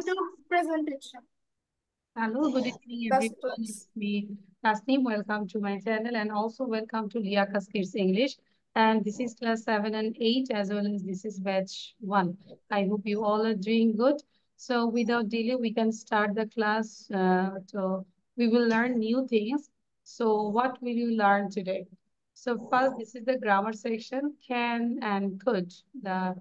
Do presentation. Hello, good evening That's everyone. It's me, Tasneem. Welcome to my channel and also welcome to Liakas Kids English. And this is class 7 and 8 as well as this is batch 1. I hope you all are doing good. So without delay, we can start the class. So we will learn new things. So what will you learn today? So first, this is the grammar section, can and could, the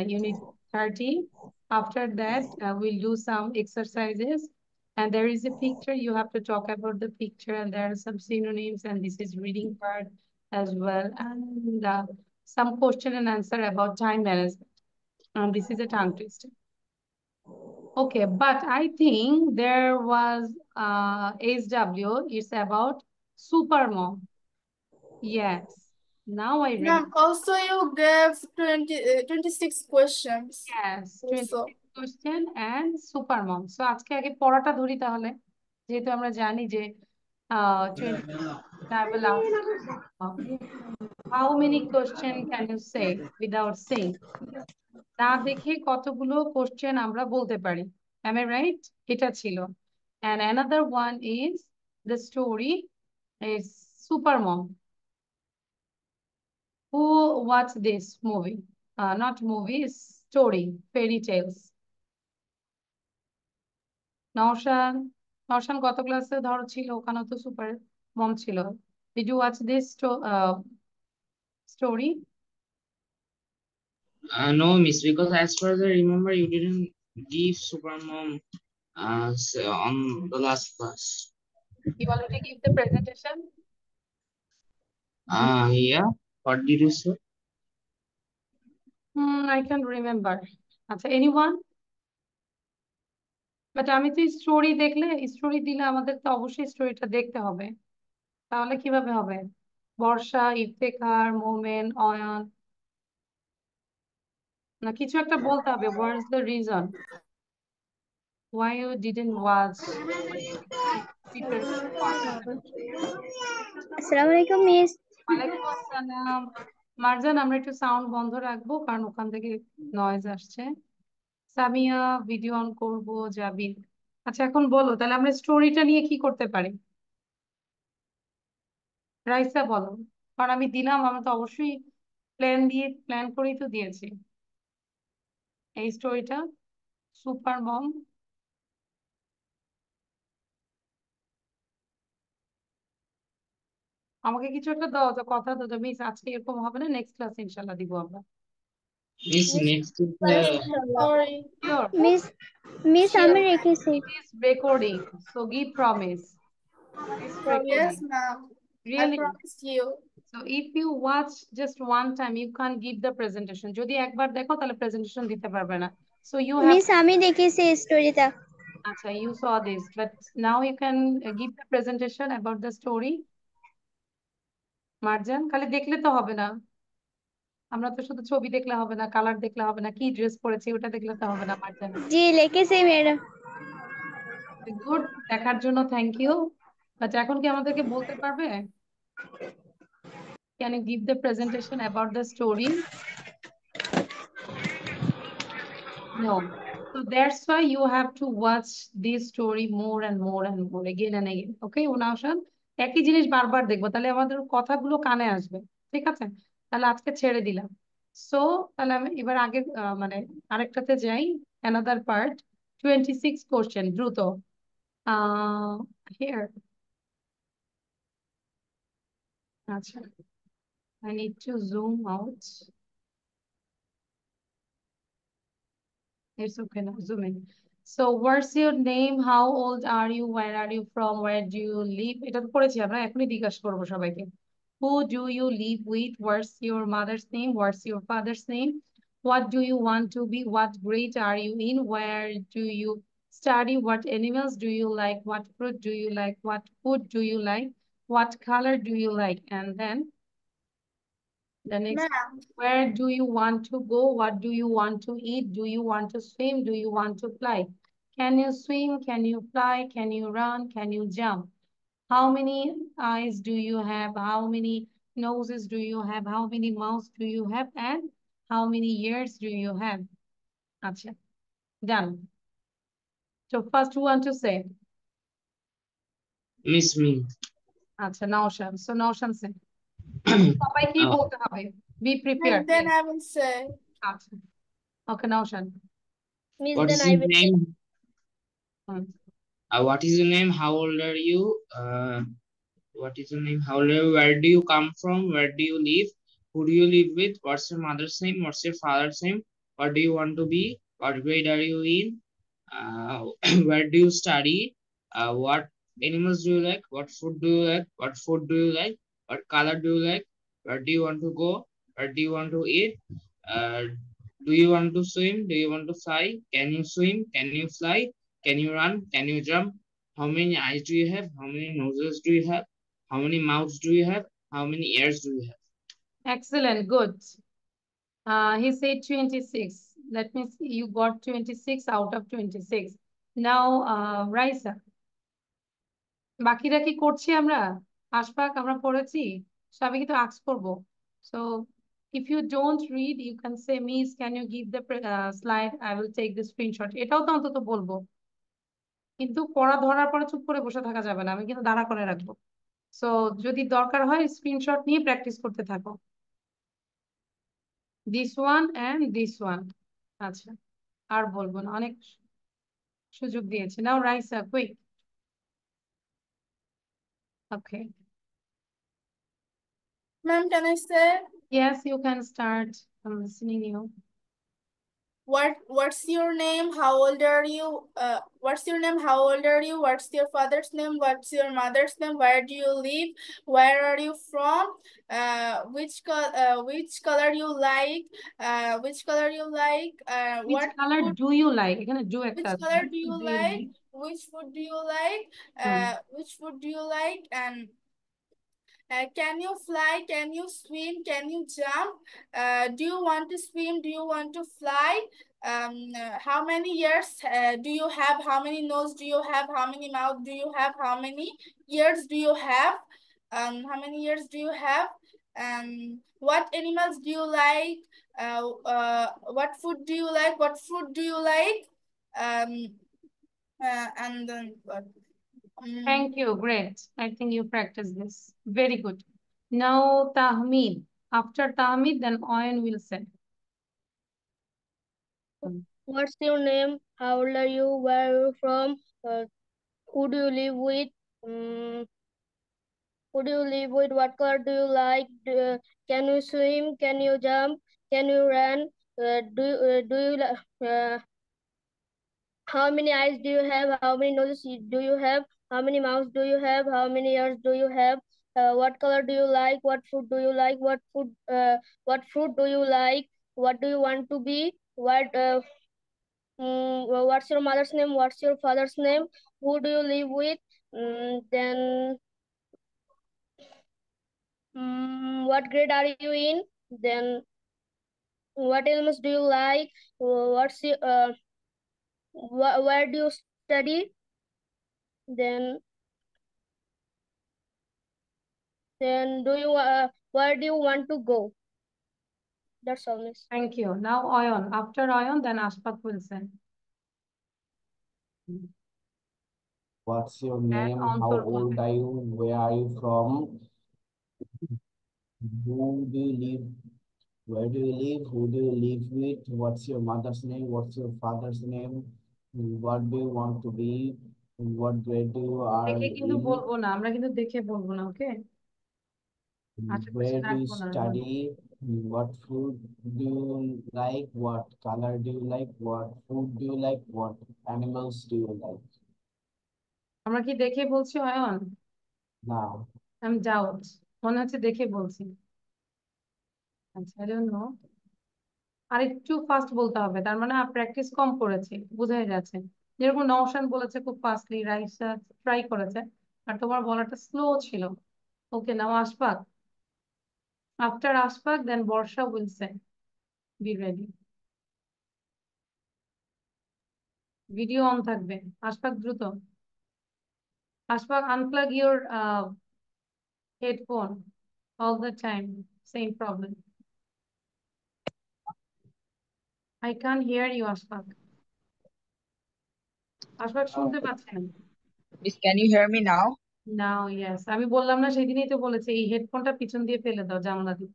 unit 30. After that, we'll do some exercises and there is a picture, you have to talk about the picture, and there are some synonyms, and this is reading part as well. And some question and answer about time management. And this is a tongue twister. Okay, but I think there was SW, it's about supermom. Yes, now I remember. Ma'am, also you gave 26 questions. Yes, Also. 26 question and supermom. So আজকে আগে পড়াটা ধরি তাহলে, যেহেতু আমরা জানি যে 20 I will ask how many question can you say without saying? না দেখে কতগুলো কোশ্চেন আমরা বলতে পারি, am I right? এটা ছিল। And another one is the story is Supermom. Who watched this movie? Not movie, story, fairy tales. নওশান, নওশান কত ক্লাসে ধরো ছিল, ওখানে তো সুপার মম ছিল। Did you watch this story? No, miss, because as far as I remember, you didn't give Supermom on the last class. You already give the presentation? Yeah. What did you say? I can remember. আচ্ছা, anyone? But আমি তো story দেখলে, story দিলে আমাদের তো অবশ্যই স্টোরিটা দেখতে হবে, তাহলে কিভাবে হবে? বর্ষা, ইফতেখার, মোমেন, অয়ন, না কিছু একটা বলতে হবে। What is the reason why you didn't watch? Why you didn't prepare for that? আসসালামু আলাইকুম মিস। ওয়ালাইকুম আসসালাম। মারজান, আমরা একটু সাউন্ড বন্ধ রাখবো কারণ ওখান থেকে নয়েজ আসছে। সামিয়া, ভিডিও অন করবো, জাবির। আচ্ছা, এখন বলো তাহলে আমরা স্টোরিটা নিয়ে কি করতে পারি? রাইসা বলো, কারণ আমি দিলাম, আমি তো অবশ্যই প্ল্যান করেই তো দিয়েছি এই স্টোরিটা। সুপার মম। আমাকে কিছু একটা দাও, তো কথা তো মিস আজকে এরকম হবে না, নেক্সট ক্লাস ইনশাল্লাহ দিব আমরা। Miss, miss next is Yes, ইনশাআল্লাহ। sorry. শিওর? মিস মিস আমি Sure. রেখেছি। It is recording, so give promise. It's Yes, recording. ma'am. I Really? promise you. So if you watch just one time, you can't give the presentation. যদি একবার দেখো তাহলে presentation দিতে পারবে না। So you have, miss আমি দেখেছি স্টোরিটা। acha, you saw this, but now you can give the presentation about the story. Marjan, খালি দেখলে তো হবে না, আমরা তো শুধু ছবি দেখলে হবে না, কালার দেখলে হবে না, কি ড্রেস পরেছি ওটা দেখলে তো হবে না মার্জান। জি লিখেছি ম্যাডাম। গুড, দেখার জন্য থ্যাংক ইউ। বাট এখন কি আমাদেরকে বলতে পারবে, can you give the presentation about the story? No. So that's why you have to watch this story more and more and more again and again. Okay, উনাশান, একই জিনিস বারবার দেখবো, তাহলে আমাদের কথাগুলো কানে আসবে। ঠিক আছে, তাহলে আজকে ছেড়ে দিলাম। সো তাহলে আমি এবার আগে মানে আরেকটাতে যাই, অ্যানাদার পার্ট, 26 কোশ্চেন, দ্রুত। হিয়ার, আচ্ছা, I need to zoom out. It's okay now, zoom in. So what's your name? How old are you? Where are you from? Where do you live? এটা তো পড়েছি আমরা, এখনই জিজ্ঞাসা করবো সবাইকে। Who do you live with? What's your mother's name? What's your father's name? What do you want to be? What grade are you in? Where do you study? What animals do you like? What fruit do you like? What food do you like? What color do you like? And then the next, Ma'am, where do you want to go? What do you want to eat? Do you want to swim? Do you want to fly? Can you swim? Can you fly? Can you run? Can you jump? How many eyes do you have? How many noses do you have? How many mouths do you have? And how many ears do you have? Acha, done. So first who want to say? Miss me. আচ্ছা নওশান, so নওশান say. সবাইকেই বলতে হবে, be prepared. And then I will say. আচ্ছা, okay নওশান. Miss, What then is I your will. name? Hmm. What is your name? How old are you? What is your name? How old are you? Where do you come from? Where do you live? Who do you live with? What's your mother's name? What's your father's name? What do you want to be? What grade are you in? Where do you study? What animals do you like? What food do you like? What food do you like? What color do you like? Where do you want to go? Where do you want to eat? Uh, do you want to swim? Do you want to fly? Can you swim? Can you fly? Can you run? Can you jump? How many eyes do you have? How many noses do you have? How many mouths do you have? How many ears do you have? Excellent, good. He said 26. Let me see, you got 26 out of 26. Now, Raisa. বাকিরা কি করছি আমরা? আশফাক আমরা পড়েছি, সবাই কিন্তু ask করবো। So if you don't read, you can say, Miss, can you give the slide? I will take the screenshot. এটাও তো অন্তত বলবো, কিন্তু পড়া ধরার পরে চুপ করে বসে থাকা যাবে না, আমি কিন্তু দাঁড়া করে রাখবো। সো যদি দরকার হয় স্ক্রিনশট নিয়ে প্র্যাকটিস করতে থাকো। This one and this one. আচ্ছা, আর বলবো না, অনেক সুযোগ দিয়েছে। Now Raisa, quick. Okay, Ma'am, can I say? yes, you can start. I'm listening you. What's your name? How old are you? What's your name? How old are you? What's your father's name? What's your mother's name? Where do you live? Where are you from? Which color you like? Which color you like? Which What color food? do you like? এখানে do একটা Which আছে, color what do food you do you like? like? Which food do you like? Hmm. Which food do you like? And can you fly? Can you swim? Can you jump? Do you want to swim? Do you want to fly? How many ears do you have? How many nose do you have? How many mouth do you have? How many ears do you have? How many ears do you have? What animals do you like? What food do you like? What fruit do you like? And then what? Thank you, great. I think you practice this. Very good. Now Tahmid. After Tahmid, then Oyen will say. What's your name? How old are you? Where are you from? Who do you live with? Who do you live with? What color do you like? Can you swim? Can you jump? Can you run? Do you how many eyes do you have? How many noses do you have? How many mouths do you have? How many ears do you have? What color do you like? What food do you like? What fruit do you like? What do you want to be? What's your mother's name? What's your father's name? Who do you live with? Then what grade are you in? Then what animals do you like? What's your where do you study? Then do you where do you want to go? That's all, Miss. Thank you. Now Oyon. After Oyon, then Ashfaq will say. What's your And name? How Ankur old বলবে। are you? Where are you from? Who do you live? Where do you live? Who do you live with? What's your mother's name? What's your father's name? What do you want to be? What grade do you are দেখে কিন্তু in? বলবো না, আমরা কিন্তু দেখে বলবো না, ওকে? আশেপাশে Where do you রাখবো না। study? What food do you like? What color do you like? What food do you like? What animals do you like? আমরা কি দেখে বলছি অয়ন? Now, আমি ডাউট, মনে হচ্ছে দেখে বলছি। আচ্ছা, I don't know. আর একটু ফাস্ট বলতে হবে, তার মানে প্র্যাকটিস কম করেছি, বোঝাই যাচ্ছে। যেরকম নওশান বলেছে খুব ফাস্টলি, রাইসা ট্রাই করেছে, আর তোমার বলাটা স্লো ছিল। Okay, now Ashfaq. After Ashfaq, then Barsha will say. Be ready. Video on থাকবে। আশফাক দ্রুত। Ashfaq, unplug your headphone all the time, same problem. I can't hear you, Ashfaq. Ashfaq শুনতে পাচ্ছে না। Miss, can you hear me now? Now yes, আমি বললাম না সেদিনই তো বলেছি এই হেডফোনটা পিছন দিয়ে ফেলে দাও জানলা দিয়ে,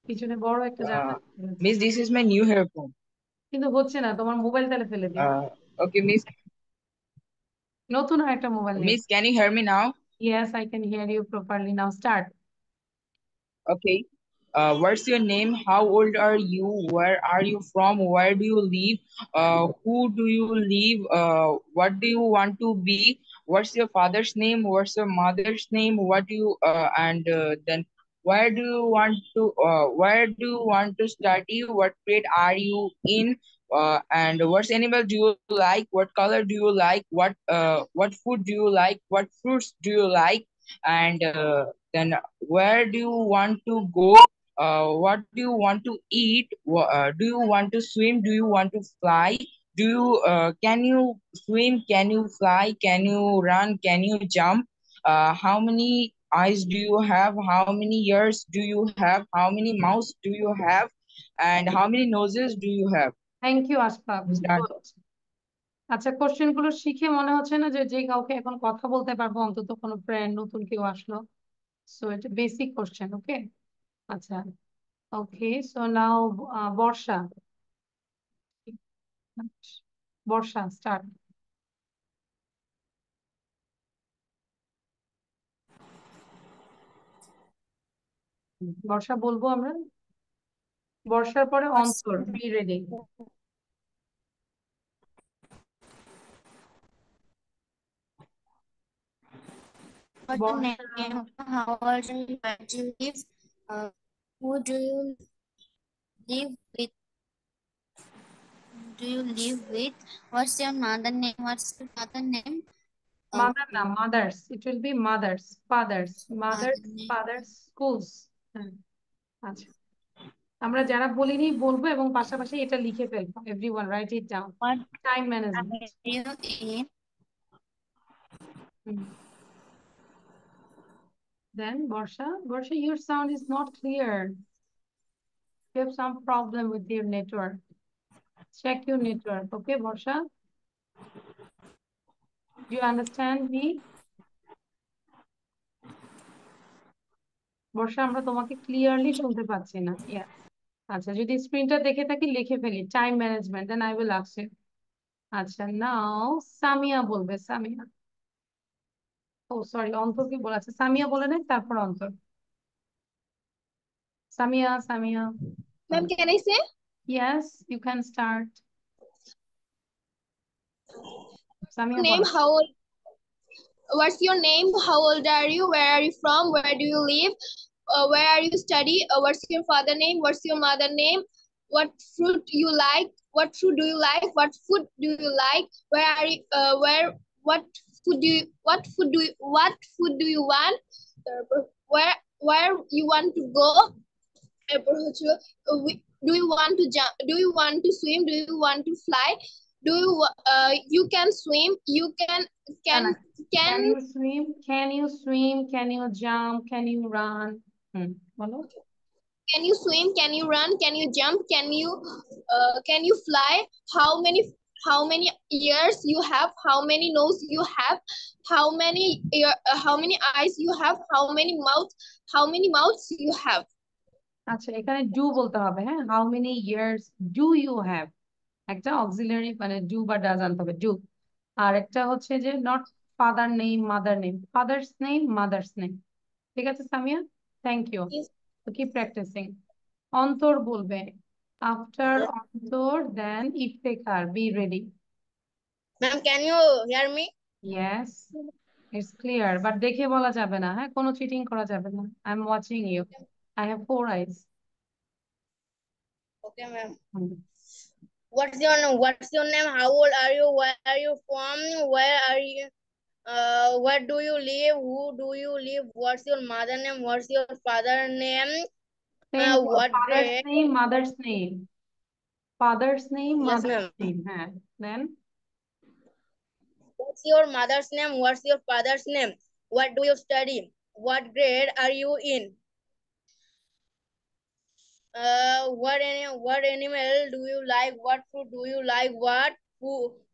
পিছনে বড় একটা জানলা Uh, দিয়ে ফেলে দাও। Miss, this is my new headphone. কিন্তু হচ্ছে না, তোমার মোবাইল তাহলে ফেলে দিও, Okay, Miss. নতুন আর একটা মোবাইল নিয়ে। Miss, can you hear me now? Yes, I can hear you properly now, start. Okay. What's your name? How old are you? Where are you from? Where do you live? Who do you live? What do you want to be? What's your father's name? What's your mother's name? What do you and then where do you want to study? What grade are you in? And what animal do you like? What color do you like? What food do you like? What fruits do you like? And then where do you want to go? What do you want to eat? Do you want to swim? Do you want to fly? Can you swim? Can you fly? Can you run? Can you jump? How many eyes do you have? How many ears do you have? How many mouths do you have? And how many noses do you have? Thank you Ashfaq. Miss Dad. আচ্ছা, question গুলো শিখে মনে হচ্ছে না যে যে কাউকে এখন কথা বলতে পারবো, অন্তত কোনো ফ্রেন্ড নতুন কেউ আসলো। সো এটা বেসিক কোশ্চেন, ওকে? আচ্ছা, ওকে, সো নাও বর্ষা, বর্ষা স্টার্ট। বর্ষা বলবো আমরা, বর্ষার পরে অন্তর, be ready. What's your name? How old are you? Where do you live? Who do you live with? Do you live with? What's your mother name? What's your father name? Mother না, mother's, it will be mother's, father's, mother's, Father name. Father's, schools. হ্যাঁ, আচ্ছা, আমরা যারা বলিনি বলবো এবং পাশাপাশি এটা লিখে ফেলবো, everyone right it down. What time are management. you in? Then Borsha, your sound is not clear. You have some problem with your network. Check your network, okay, Borsha? Do you understand me? বর্ষা, আমরা তোমাকে clearly শুনতে পাচ্ছি না। ইয়া, আচ্ছা, যদি স্ক্রিনটা দেখে থাকি লিখে ফেলি, time management, then I will ask you. আচ্ছা, নাও সামিয়া বলবে, সামিয়া। ও সরি, অন্তরকে বলা আছে, সামিয়া বলে নেন তারপর অন্তর। Samia, Samia. Ma'am, can I say? Yes, you can start. Samia Name, বলো। how old? What's your name? How old are you? Where are you from? Where do you live? Where are you study? What's your father name? What's your mother name? What fruit you like? What fruit do you like? What food do you like? Where are you? What food do you? What food do you? What food do you want? Where you want to go? Do you want to jump? Do you want to swim? Do you want to fly? Do you you can swim? You can Can can you swim? Can you swim? Can you jump? Can you run? বলো। can you swim? Can you run? Can you jump? Can you fly? How many ears you have? How many nose you have? How many eyes you have? How many mouths you have? আচ্ছা, এখানে do বলতে হবে, হ্যাঁ, how many years do you have, একটা auxiliary মানে do বা does আনতে হবে, ডু। আর একটা হচ্ছে যে not father name, mother name, father's name, mother's name. ঠিক আছে সামিয়া, থ্যাংক ইউ। তো কি প্র্যাকটিসিং। অন্তর বলবে, after Antor then Iftekhar, be ready. Ma'am, can you hear me? Yes, it's clear, but দেখে বলা যাবে না, হ্যাঁ, কোনো চিটিং করা যাবে না। I am watching you, I have 4 eyes. Okay, ma'am. What's your name? What's your name? How old are you? Where are you from? Where are you? Where do you live? Who do you live? What's your mother name? What's your father name? What Father's grade? name, mother's name. Father's name, Yes, mother's ma'am. name. হ্যাঁ, then What's your mother's name? What's your father's name? What do you study? What grade are you in? What animal do you like? What fruit do you like? What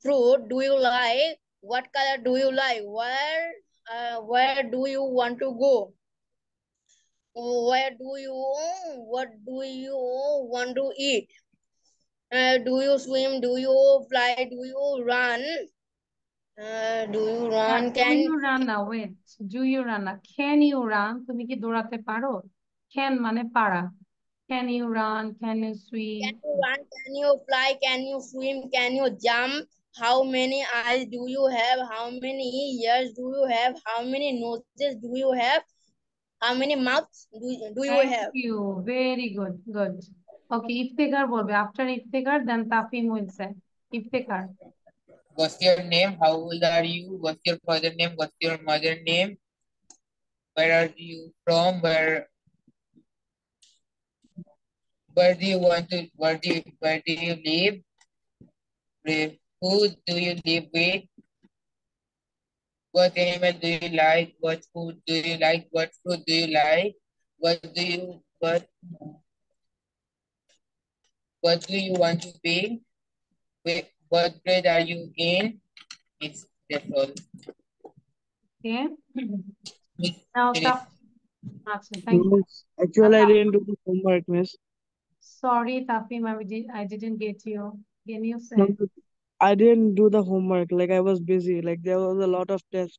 fruit do you like? What color do you like? Where do you want to go? What do you want to eat? Do you swim? Do you fly? Do you run? Do you run? Do you run না wait do you run না can you run তুমি কি দৌড়াতে পারো can মানে পারা can you run can you swim Can you run? Can you fly? Can you swim? Can you jump? How many eyes do you have? How many ears do you have? How many noses do you have? How many mouths do you thank have? you very good okay Iftikhar বলবে after Iftikhar then Tafim will say Iftikhar What's your name? How old are you? What's your father name? What's your mother name? Where are you from? Where do you want to where do you live? Who do you live with? What animal do you like? What food do you like? What fruit do you like? What do you want to be? What grade are you in? That's all. okay Miss, now finish. Taf আচ্ছা thank you Miss, actually, I didn't do the homework, Miss. sorry Tafim I didn't get you can you say No, I didn't do the homework. Like I was busy. Like there was a lot of tests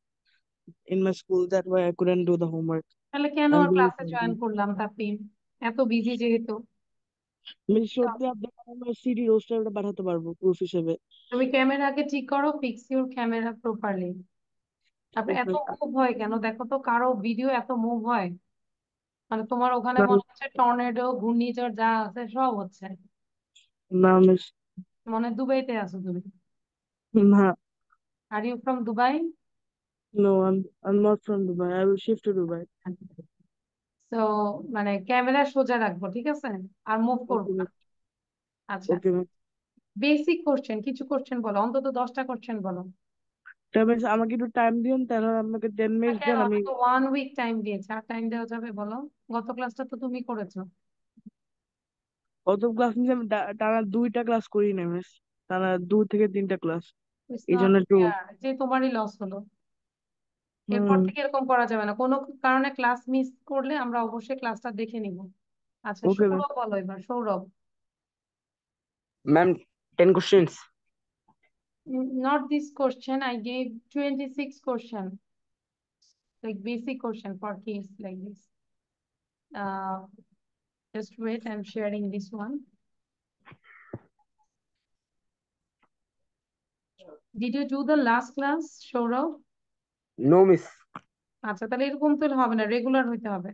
in my school. That's why I couldn't do the homework. তাহলে কেন I'm R really ক্লাসে join sorry. করলাম তাফিম এত busy যেহেতু miss সত্যি আপনাকে আমার CD রোস্টারটা পাঠাতে পারবো প্রুফ হিসেবে। তুমি ক্যামেরাকে ঠিক করো ফিক্স ইউর ক্যামেরা প্রপারলি তারপরে এত Okay. মুভ হয় কেন দেখো তো কারো ভিডিও এত মুভ হয় মানে তোমার ওখানে না মনে হচ্ছে টর্নেডো ঘূর্ণিঝড় যা আছে সব হচ্ছে না মিস, মনে হয় দুবাইতে আছো তুমি না, are you from Dubai no, I'm not from Dubai. I will shift to Dubai. তো মানে ক্যামেরা সোজা রাখবো ঠিক আছে আর মুভ করবো Okay, না miss. আচ্ছা Okay, miss. বেসিক কোশ্চেন কিছু কোশ্চেন বলো অন্তত 10টা কোশ্চেন বলো তা মিস আমাকে একটু টাইম দিন, তাহলে আপনাকে 10 মিনিট কেন দেন আমি। আমি তো 1 উইক টাইম দিয়েছি আর টাইম দেওয়া যাবে বলো গত ক্লাসটা তো তুমি করেছো অত ক্লাস নিয়ে আমি টানা 2টা ক্লাস করি না মিস, টানা 2 থেকে 3টা ক্লাস, ইটস এই নট জন্য একটু। ফেয়ার যে তোমারই লস হলো এরপর হুম। থেকে এরকম করা যাবে না কোনো কারণে ক্লাস মিস করলে আমরা অবশ্যই ক্লাসটা দেখে নিব আচ্ছা ওকে ম্যাম। সৌরভ বলো এবার Sourav Ma'am, 10 questions. not this question I gave 26 question like basic question for kids like this uh just wait I'm sharing this one did you do the last class Sourav No, miss. আচ্ছা তাহলে এরকম তো হবে না regular হইতে হবে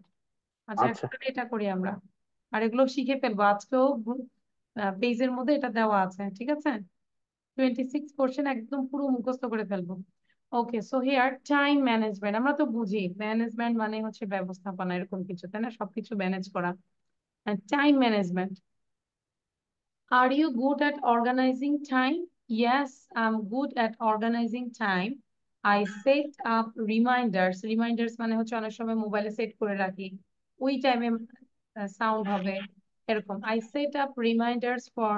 আচ্ছা আচ্ছা। একটা এটা করি আমরা আর এগুলো শিখে ফেলবো আজকেও পেজের মধ্যে এটা দেওয়া আছে ঠিক আছে 26 কোশ্চেন একদম পুরো মুখস্থ করে ফেলবো okay so here time management আমরা তো বুঝি ম্যানেজমেন্ট মানে হচ্ছে ব্যবস্থাপনা এরকম কিছু তাই না সবকিছু ম্যানেজ করা time management Are you good at organizing time? Yes, I'm good at organizing time. I set up reminders. Reminders মানে হচ্ছে অনেক সময় মোবাইলে সেট করে রাখি ওই টাইমে সাউন্ড হবে এরকম I set up reminders for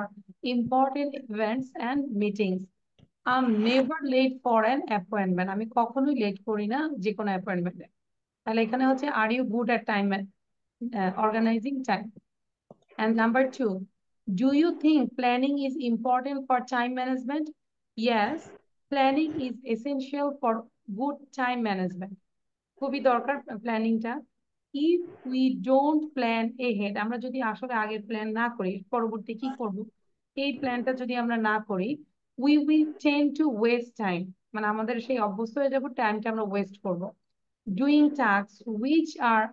important events and meetings. I'm never late for an appointment. আমি কখনোই লেট করি না যে কোনো অ্যাপয়েন্টমেন্টে তাহলে এখানে হচ্ছে are you good at time organizing time? And number 2, do you think planning is important for time management? Yes, planning is essential for good time management. খুবই দরকার প্ল্যানিংটা if we don't plan ahead আমরা যদি আসলে আগের plan না করি পরবর্তী কি করব এই প্ল্যানটা যদি আমরা না করি we will tend to waste time মানে আমাদের সেই অভ্যস্ত হয়ে যাব টাইমটা আমরা ওয়েস্ট করব doing tasks which are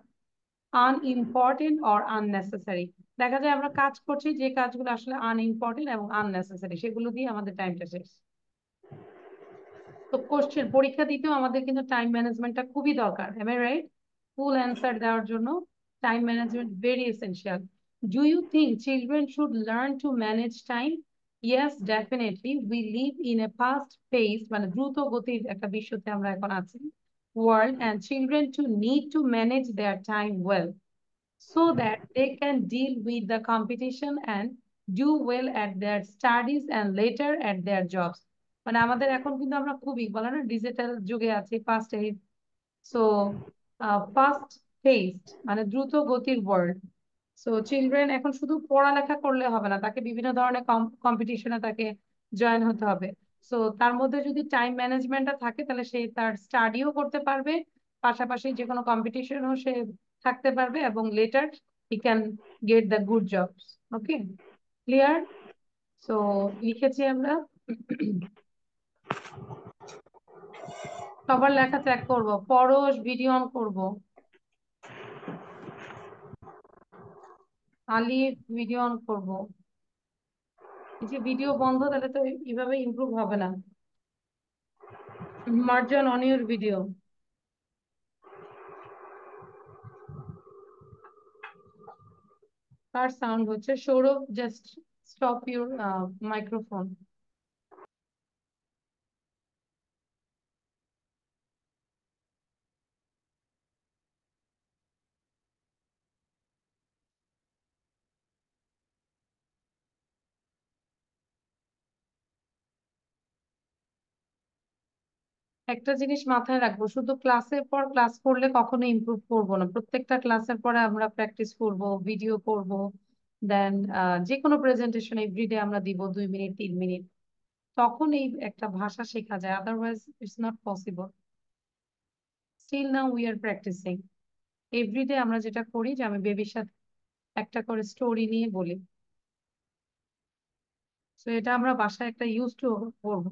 unimportant or unnecessary দেখা যায় আমরা কাজ করছি যে কাজগুলো আসলে আনইম্পর্টেন্ট এবং আননেসেসারি সেগুলো দিয়ে আমাদের টাইমটা শেষ তো কোশ্চেন পরীক্ষা দিতেও আমাদের কিন্তু টাইম ম্যানেজমেন্টটা খুবই দরকার am I right full answer দেওয়ার জন্য time management very essential do you think children should learn to manage time yes definitely we live in a fast pace মানে দ্রুত গতির একটা বিশ্বতে আমরা এখন আছি world and children too need to manage their time well so that they can deal with the competition and do well at their studies and later at their jobs. মানে আমাদের এখন কিন্তু আমরা খুবই বলে না ডিজিটাল যুগে আছি, fast age, so fast paced মানে দ্রুত গতির ওয়ার্ল্ড। সো চিলড্রেন এখন শুধু পড়ালেখা করলে হবে না, তাকে বিভিন্ন ধরনের কম্পিটিশনে তাকে জয়েন হতে হবে। সো তার মধ্যে যদি টাইম ম্যানেজমেন্টটা থাকে তাহলে সে তার স্টাডিও করতে পারবে, পাশাপাশি যে কোনো কম্পিটিশনও সে থাকতে পারবে, এবং letter he can get the good jobs. Okay, clear? So লিখেছি আমরা। সবার লেখা চেক করবো। পরশ ভিডিও অন করবো, আলিফ ভিডিও অন করবো। এই যে ভিডিও বন্ধ, তাহলে তো এইভাবে ইমপ্রুভ হবে না। মার্জন অন ইউর ভিডিও। কার সাউন্ড হচ্ছে? Sourav, just stop your microphone. একটা জিনিস মাথায় রাখবো, শুধু ক্লাসের পর ক্লাস করলে কখনো ইমপ্রুভ করবো না। প্রত্যেকটা ক্লাসের পরে আমরা প্র্যাকটিস করব, ভিডিও করব, দেন যে কোনো প্রেজেন্টেশন এভরিডে আমরা দিব 2 মিনিট 3 মিনিট, তখন এই একটা ভাষা শেখা যায়। Otherwise it's not possible. Still now we are practising. Every day আমরা যেটা করি যে আমি বেবির সাথে একটা করে স্টোরি নিয়ে বলি, তো এটা আমরা বাসায় একটা ইউজ টু করবো।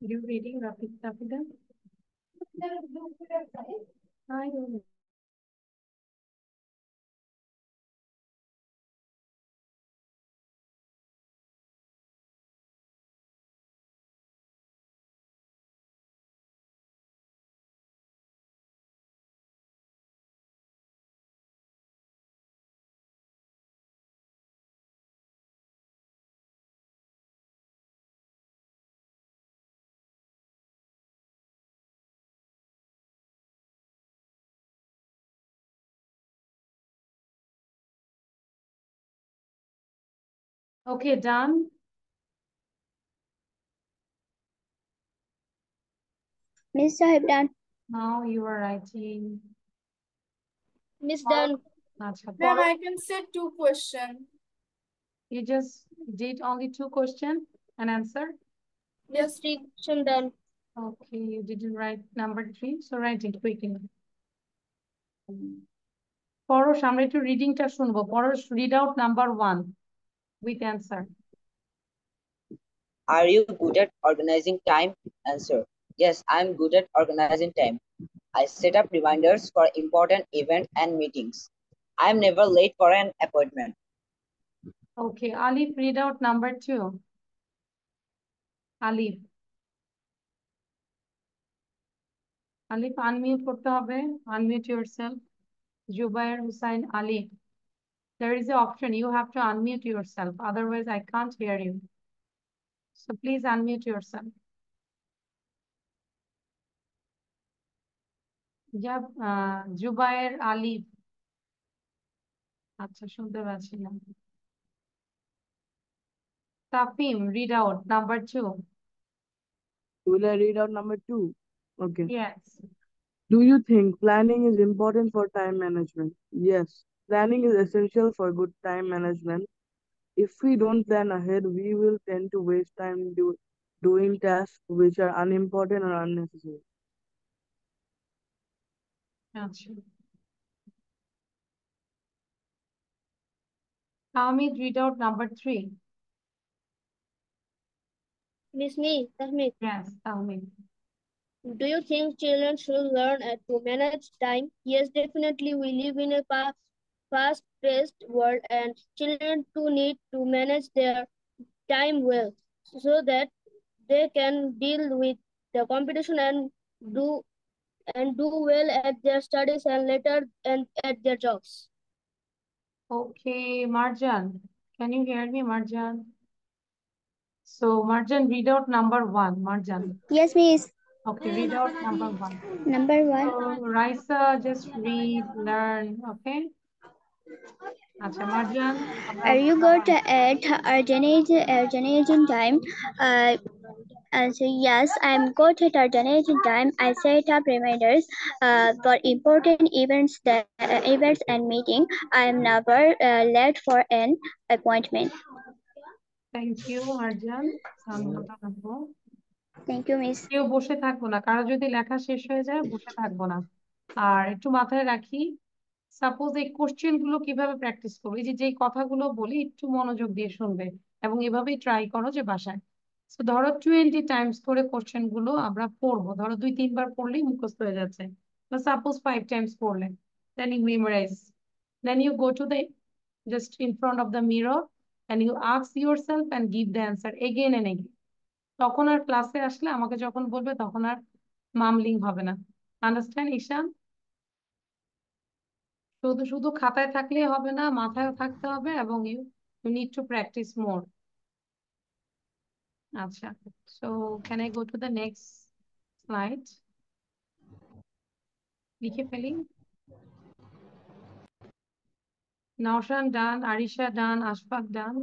You reading Rafida? I don't know. Okay, done. Miss Sahib done. Now you are writing. Miss done. Acha, Ma'am, পরে- I can say 2 questions. You just did only 2 questions and answer? Yes, 3 question done. Okay, you didn't write number 3, so write it quickly. পরশ, আমরা একটু রিডিংটা শুনবো। পরশ, read out number 1 with answer. Are you good at organizing time? Answer: Yes, I'm good at organizing time. I set up reminders for important events and meetings. I'm never late for an appointment. Okay, Alif, read out number 2. Alif. Alif, unmute করতে হবে. Unmute yourself. Jubair Hussain Alif. There is an option. You have to unmute yourself. Otherwise, I can't hear you. So please unmute yourself. Yeah, Jubair Alif. আচ্ছা, শুনতে পাচ্ছি না। Tafim, read out number 2. Will I read out number 2? Okay. Yes. Do you think planning is important for time management? Yes, planning is essential for good time management. If we don't plan ahead, we will tend to waste time doing tasks which are unimportant or unnecessary. আচ্ছা, Hamid, read out number 3. Miss Me, Tahmid, Yes, Hamid. do you think children should learn to manage time? Yes, definitely. We live in a fast-paced world, and children too need to manage their time well so that they can deal with the competition do and do well at their studies and later and at their jobs. Okay, Marjan, can you hear me, Marjan? So, Marjan, read out number 1, Marjan. Yes, miss. Okay, read out number 1. Number 1. So, Raisa, just read, learn, okay? Acha, Marjan. Are you good at organizing time? So yes, I'm good at organizing time. I set up reminders for important events and meeting. I'm never late for an appointment. Thank you, Marjan. Thank you, miss. কেউ বসে থাকবো না, কারো যদি লেখা শেষ হয়ে যায় বসে থাকবো না। আর একটু মাথায় রাখি, সাপোজ এই কোশ্চেন গুলো কিভাবে প্র্যাকটিস করবো, এই যে কথাগুলো বলি একটু মনোযোগ দিয়ে শুনবে এবং এভাবেই ট্রাই করো যে বাসায়। তো ধরো 20 টাইমস করে কোশ্চেন গুলো আমরা পড়বো, ধরো 2-3 বার পড়লেই মুখস্থ হয়ে যাচ্ছে, বা সাপোজ 5 টাইমস পড়লে, then you memorize, then you go to the just in front of the mirror and you ask yourself and give the answer again and again. তখন আর ক্লাসে আসলে আমাকে যখন বলবে তখন আর মামলিং হবে না। আন্ডারস্ট্যান্ড ঈশান? শুধু শুধু খাতায় থাকলেই হবে না, মাথায়ও থাকতে হবে এবং you need to practice more. আচ্ছা, so can I go to the next slide? লিখে ফেলি। Naushan done, Arisha done, Ashfaq done.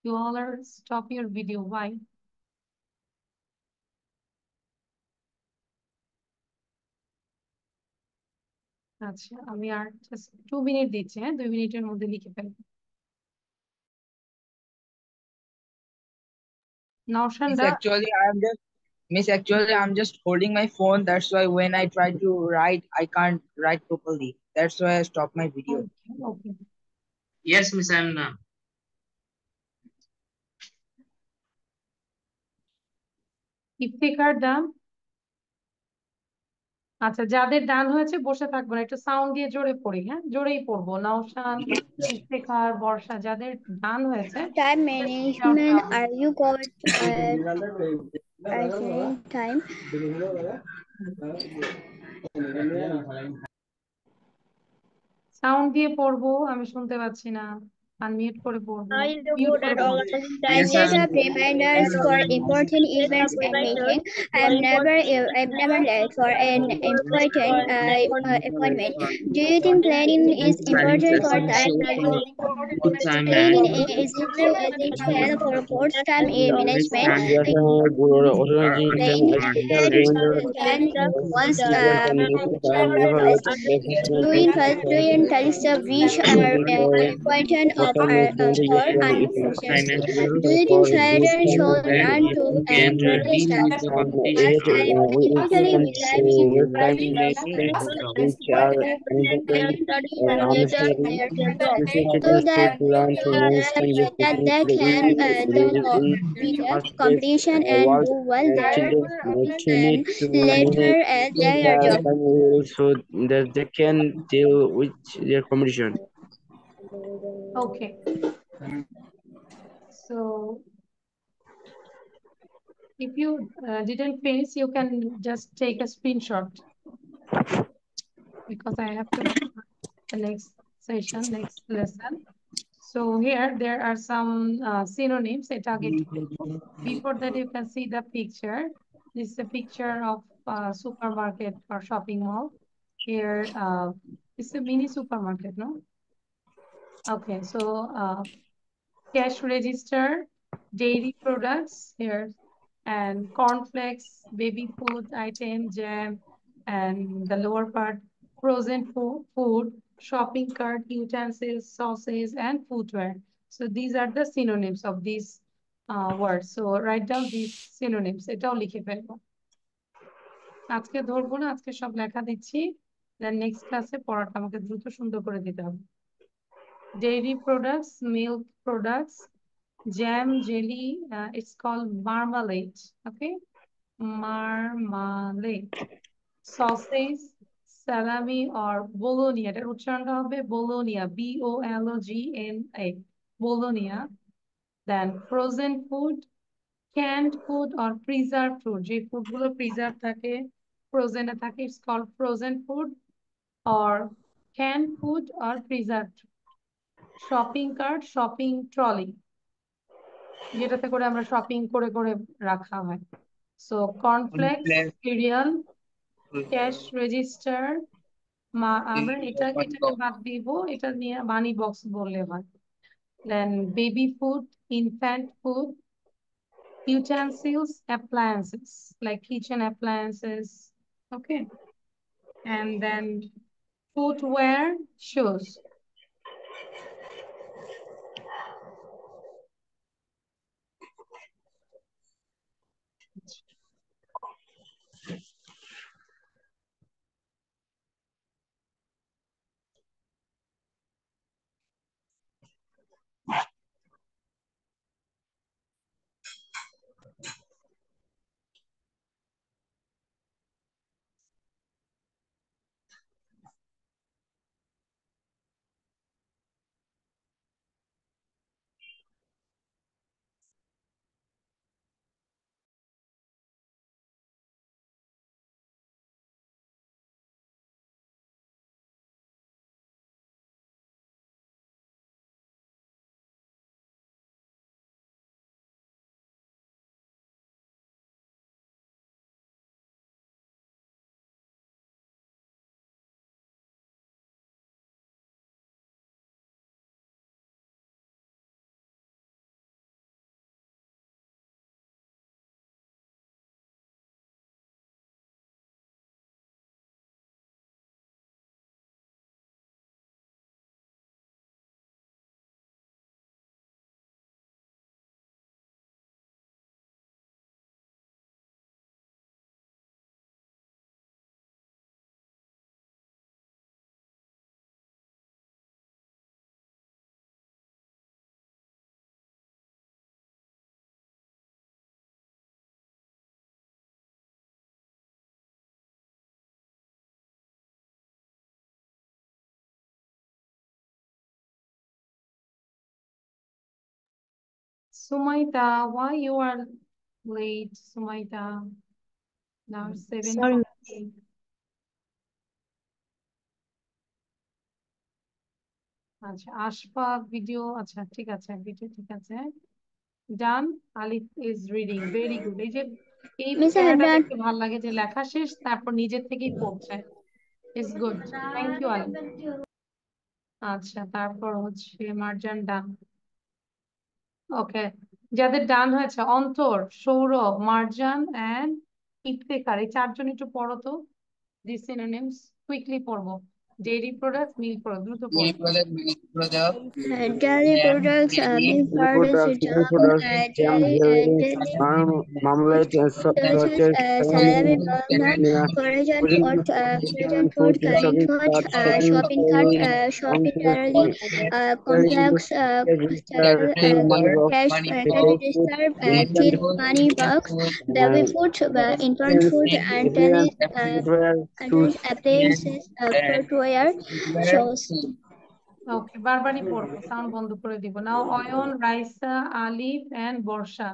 You all are stop your video. Why? আচ্ছা, আমি আর জাস্ট 2 মিনিট দিচ্ছি, হ্যাঁ 2 মিনিটের মধ্যে লিখে ফেলবো। Naushan done. Actually, I'm just holding my phone. That's why when I try to write, I can't write properly. That's why I stop my video. Okay. Yes, Miss Anna. Iftikhar ডান। আচ্ছা, যাদের ডান হয়েছে বসে থাকবো না, একটু সাউন্ড দিয়ে জোরে পড়ি, হ্যাঁ জোরেই পড়বো। নওশান, ইফতেখার, বর্ষা, যাদের ডান হয়েছে। Time management. Are you good at organizing time? Sound দিয়ে পড়বো, আমি শুনতে পাচ্ছি না, আনমিউট করে পড়বো। Are you good at organizing time? I set up reminders for important events and meetings. I'm never late for an important appointment. Do you think planning is important for time management? Planning is essential for good time management. Doing tasks which are important or unnecessary. Do you think children should learn to manage time? Yes, I usually so that they can competition and do well there and later at their job. So that they can deal with their competition. Okay. So if you didn't finish, you can just take a screenshot because I have to the next session, next lesson. So here there are some synonyms. Before that, you can see the picture. This is a picture of supermarket or shopping mall. Here, it's a mini supermarket, no? Okay, so cash register, dairy products here, and cornflakes, baby food item, jam, and the lower part, frozen food, shopping cart, utensils, sauces, and footwear. So these are the synonyms of these words. So write down these synonyms. এটাও লিখে ফেলবো। আজকে ধরবো না, আজকে সব লেখা দিচ্ছি। Then next ক্লাসে পড়াটা আমাকে দ্রুত সুন্দর করে দিতে হবে। Dairy products, milk products, jam, jelly, it's called marmalade. Okay, marmalade. Sausage, salami or bologna. এটার উচ্চারণটা হবে bologna, B-O-L-O-G-N-A, bologna. Then frozen food, canned food or preserved food. যে ফুডগুলো প্রিজার্ভ থাকে, ফ্রোজেনে থাকে, it's called frozen food or canned food or preserved. Shopping cart, shopping trolley, যেটাতে করে আমরা shopping করে করে রাখা হয়। So cornflakes, cereal, cash register, আমরা এটাকে বাদ দিব, এটা নিয়ে মানি বক্স বললে হয়। Then baby food, infant food, utensils, appliances like kitchen appliances. Okay, and then footwear, shoes. Sumaita, why you are late, Sumaita? Now 7:40. আচ্ছা, আশফাক ভিডিও, আচ্ছা ঠিক আছে, ভিডিও ঠিক আছে। ডান, আলিফ ইজ রিডিং, ভেরি গুড। এই যে এই প্যারাটা দেখতে ভালো লাগে যে লেখা শেষ তারপর নিজের থেকেই পড়ছে, ইজ গুড, থ্যাংক ইউ আলিফ। আচ্ছা, তারপর হচ্ছে মার্জান ডান। ওকে, যাদের ডান হয়েছে অন্তর, সৌরভ, মার্জান এন্ড ইফতেখার, এই চারজন একটু পড়ো তো these synonyms, কুইকলি পড়বো। ডেইরি প্রোডাক্ট, মিল্ক প্রোডাক্ট, দ্রুত পড়ো। Dairy products, milk products, jam, jelly, marmalade, sausages, salami, frozen food, shopping cart, shopping cart, shopping trolley, complex, money box, cash register, tin money box, baby food, infant food, and tennis, appliances, footwear, shoes. ওকে, বারবারই পড়বো, sound বন্ধ করে দিব। নাও অয়ন, রাইসা, আলিফ and Barsha,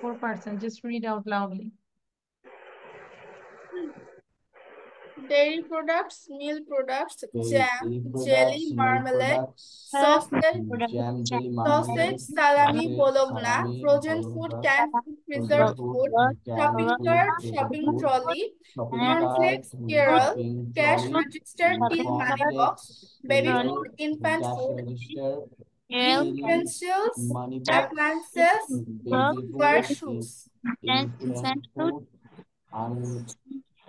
4%, just read out loudly. Dairy products, milk products, jam, Dairy jelly, products, milk marmalade, products, sausage, jam, jelly, marmalade, salami, bologna, salami, frozen food, bologna, canned food, frozen preserved food, food, canned shopping food, cart, preserved shopping food, trolley, shopping cornflakes, cart, cereal, shopping cash trolley, register, tin money box, cornflakes, baby cereal, food, infant cash food, register, utensils, money box, appliances, baby wear food, shoes. infant food,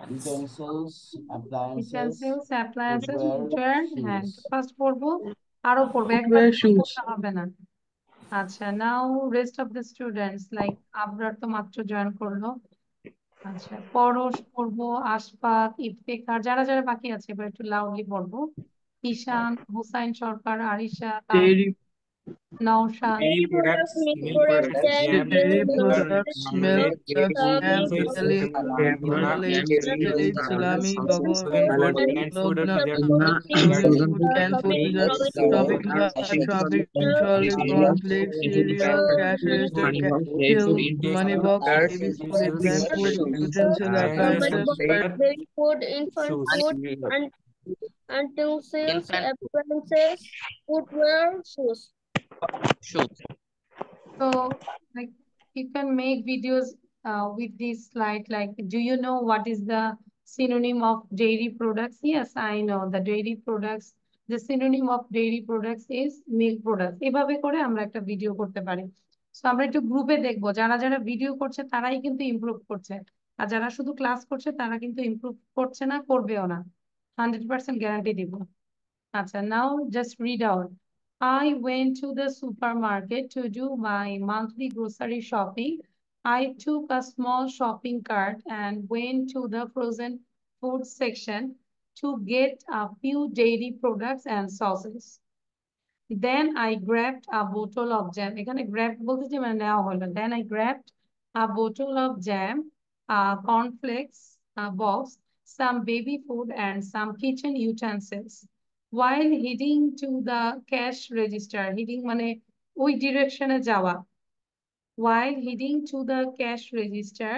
and utensils, appliances, appliances, footwear, footwear, and shoes. first পড়বো আরো পড়বো একবার Footwear, shoes. পড়তে হবে না। আচ্ছা, now rest of the students like Abrar তো মাত্র জয়েন করলো। আচ্ছা, পরশ পড়বো, আশফাক, ইফতেখার, যারা যারা বাকি আছে এবার একটু লাউডলি পড়বো। ঈশান, হুসাইন সরকার, Arisha, Dairy, Naushad, Dairy products, milk products, jam, dairy butter, products, marmalade, milk, cake, ham, cheese, milk, tuna, marmalade, cheese, salami, frozen burger, food, canned food or gulab dessert, jamun, frozen food, canned food, dessert, tropical, tropical cornflakes, cereal, cashews, hill, money box, baby's food, plant food, utensils, appliances, baby food, infant shoes. food, and utensils, appliances, footwear, shoes. So, like, you can make videos with this slide. Like, do you know what is the synonym of dairy products? Yes, I know the dairy products. The synonym of dairy products is milk products. এভাবে করে আমরা একটা video করতে পারি। So, আমরা একটু গ্রুপে দেখবো যারা যারা ভিডিও করছে তারাই কিন্তু ইমপ্রুভ করছে, আর যারা শুধু ক্লাস করছে তারা কিন্তু ইমপ্রুভ করছে না, করবেও না। 100% গ্যারান্টি দিব। আচ্ছা, now just read out. I went to the supermarket to do my monthly grocery shopping. I took a small shopping cart and went to the frozen food section to get a few dairy products and sauces. Then I grabbed a bottle of jam. এখানে grabbed বলতে যে মানে নেওয়া হলো। Then I grabbed a bottle of jam, a cornflakes, a box, some baby food, and some kitchen utensils. While heading to the cash register, heading মানে ওই ডিরেকশনে যাওয়া। While heading to the cash register,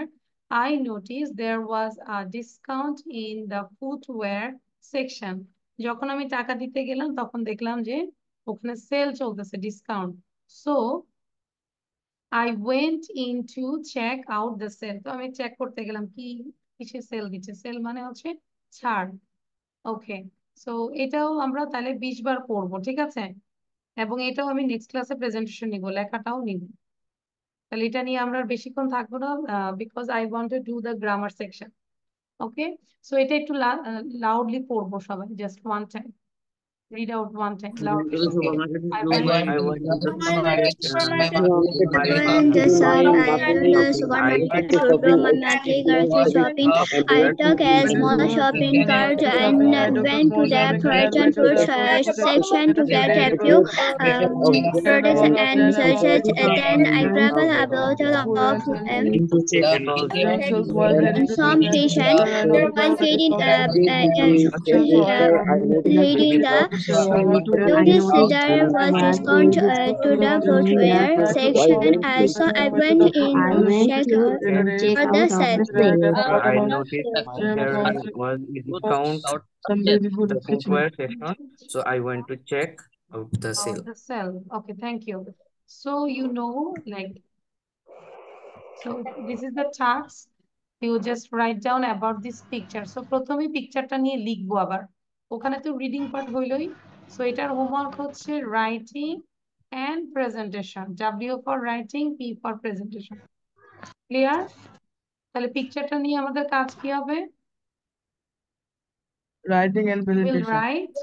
I noticed there was a discount in the footwear section. যখন আমি টাকা দিতে গেলাম তখন দেখলাম যে ওখানে সেল চলতেছে, discount. So I went in to check out the sale. তো আমি চেক করতে গেলাম কি কিসে সেল দিচ্ছে। সেল মানে হচ্ছে ছাড়। ওকে, সো এটাও আমরা তাহলে 20 বার পড়বো, ঠিক আছে? এবং এটাও আমি নেক্সট ক্লাসে প্রেজেন্টেশন নিব, লেখাটাও নিব। তাহলে এটা নিয়ে আমরা বেশিক্ষণ থাকবো না, because I want to do the grammar section. Okay, so এটা একটু লাউডলি পড়বো সবাই, just one time. Read out one time loudly. I went to the supermarket. I went to the supermarket to do my monthly grocery shopping. I took a small shopping cart and went to the frozen food section to get a few products and sausages. Then I grabbed a bottle of some fish and while heading noticed there was discount to the footwear section, so I went in to check out the sale. I noticed there was a discount some baby food, in the footwear section, so I went to check out the sale. The sale. Okay, thank you. So you know, like, so this is the task. You just write down about this picture. So প্রথমে পিকচারটা নিয়ে লিখবো আবার। ওখানে তো reading part হইলই। So এটার homework হচ্ছে writing and presentation. W for writing, P for presentation. Clear? তাহলে পিকচারটা নিয়ে আমাদের কাজ কি হবে? writing and We will presentation. write